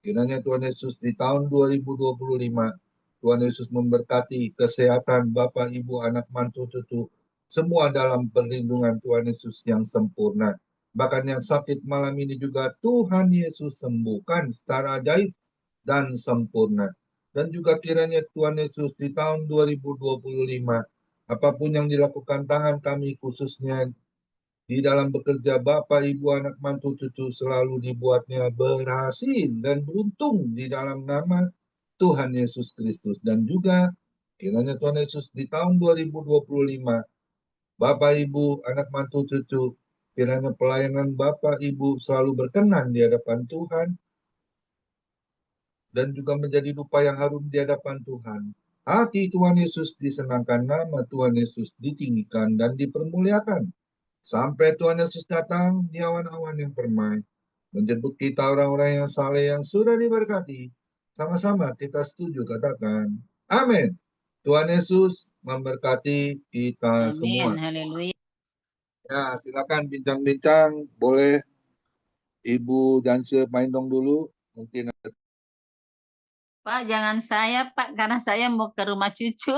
Kiranya Tuhan Yesus di tahun 2025, Tuhan Yesus memberkati kesehatan Bapak, Ibu, anak, mantu, cucu, semua dalam perlindungan Tuhan Yesus yang sempurna. Bahkan yang sakit malam ini juga Tuhan Yesus sembuhkan secara ajaib dan sempurna. Dan juga kiranya Tuhan Yesus di tahun 2025, apapun yang dilakukan tangan kami khususnya di dalam bekerja Bapak, Ibu, anak, mantu, cucu selalu dibuatnya berhasil dan beruntung di dalam nama Tuhan Yesus Kristus. Dan juga kiranya Tuhan Yesus di tahun 2025 Bapak, Ibu, anak mantu cucu, kiranya pelayanan Bapak, Ibu selalu berkenan di hadapan Tuhan dan juga menjadi dupa yang harum di hadapan Tuhan. Hati Tuhan Yesus disenangkan, nama Tuhan Yesus ditinggikan dan dipermuliakan. Sampai Tuhan Yesus datang di awan-awan yang permai, menjemput kita orang-orang yang saleh yang sudah diberkati. Sama-sama kita setuju katakan, amin. Tuhan Yesus memberkati kita semua. Amin. Haleluya. Ya, silakan bincang-bincang. Boleh Ibu Janse Paindong dulu. Mungkin Pak, jangan saya, Pak, karena saya mau ke rumah cucu.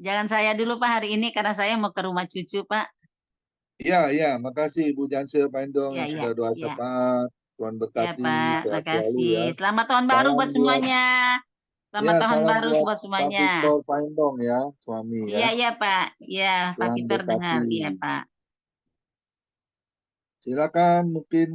Jangan saya dulu, Pak, hari ini karena saya mau ke rumah cucu, Pak. ya, makasih Ibu Janse Paindong Ya, yang ya, sudah doa ya. cepat. Tuhan Ya, berkati, Pak. sehat selalu ya. Makasih. Selamat tahun baru Salam buat buat semuanya. Selamat Ya, tahun salam baru buat buat Pak semuanya. Victor Paindong ya, suami Iya, ya. iya, Pak. Iya, Pak Tuhan Peter dengar. berkati. Iya, Pak. Silakan mungkin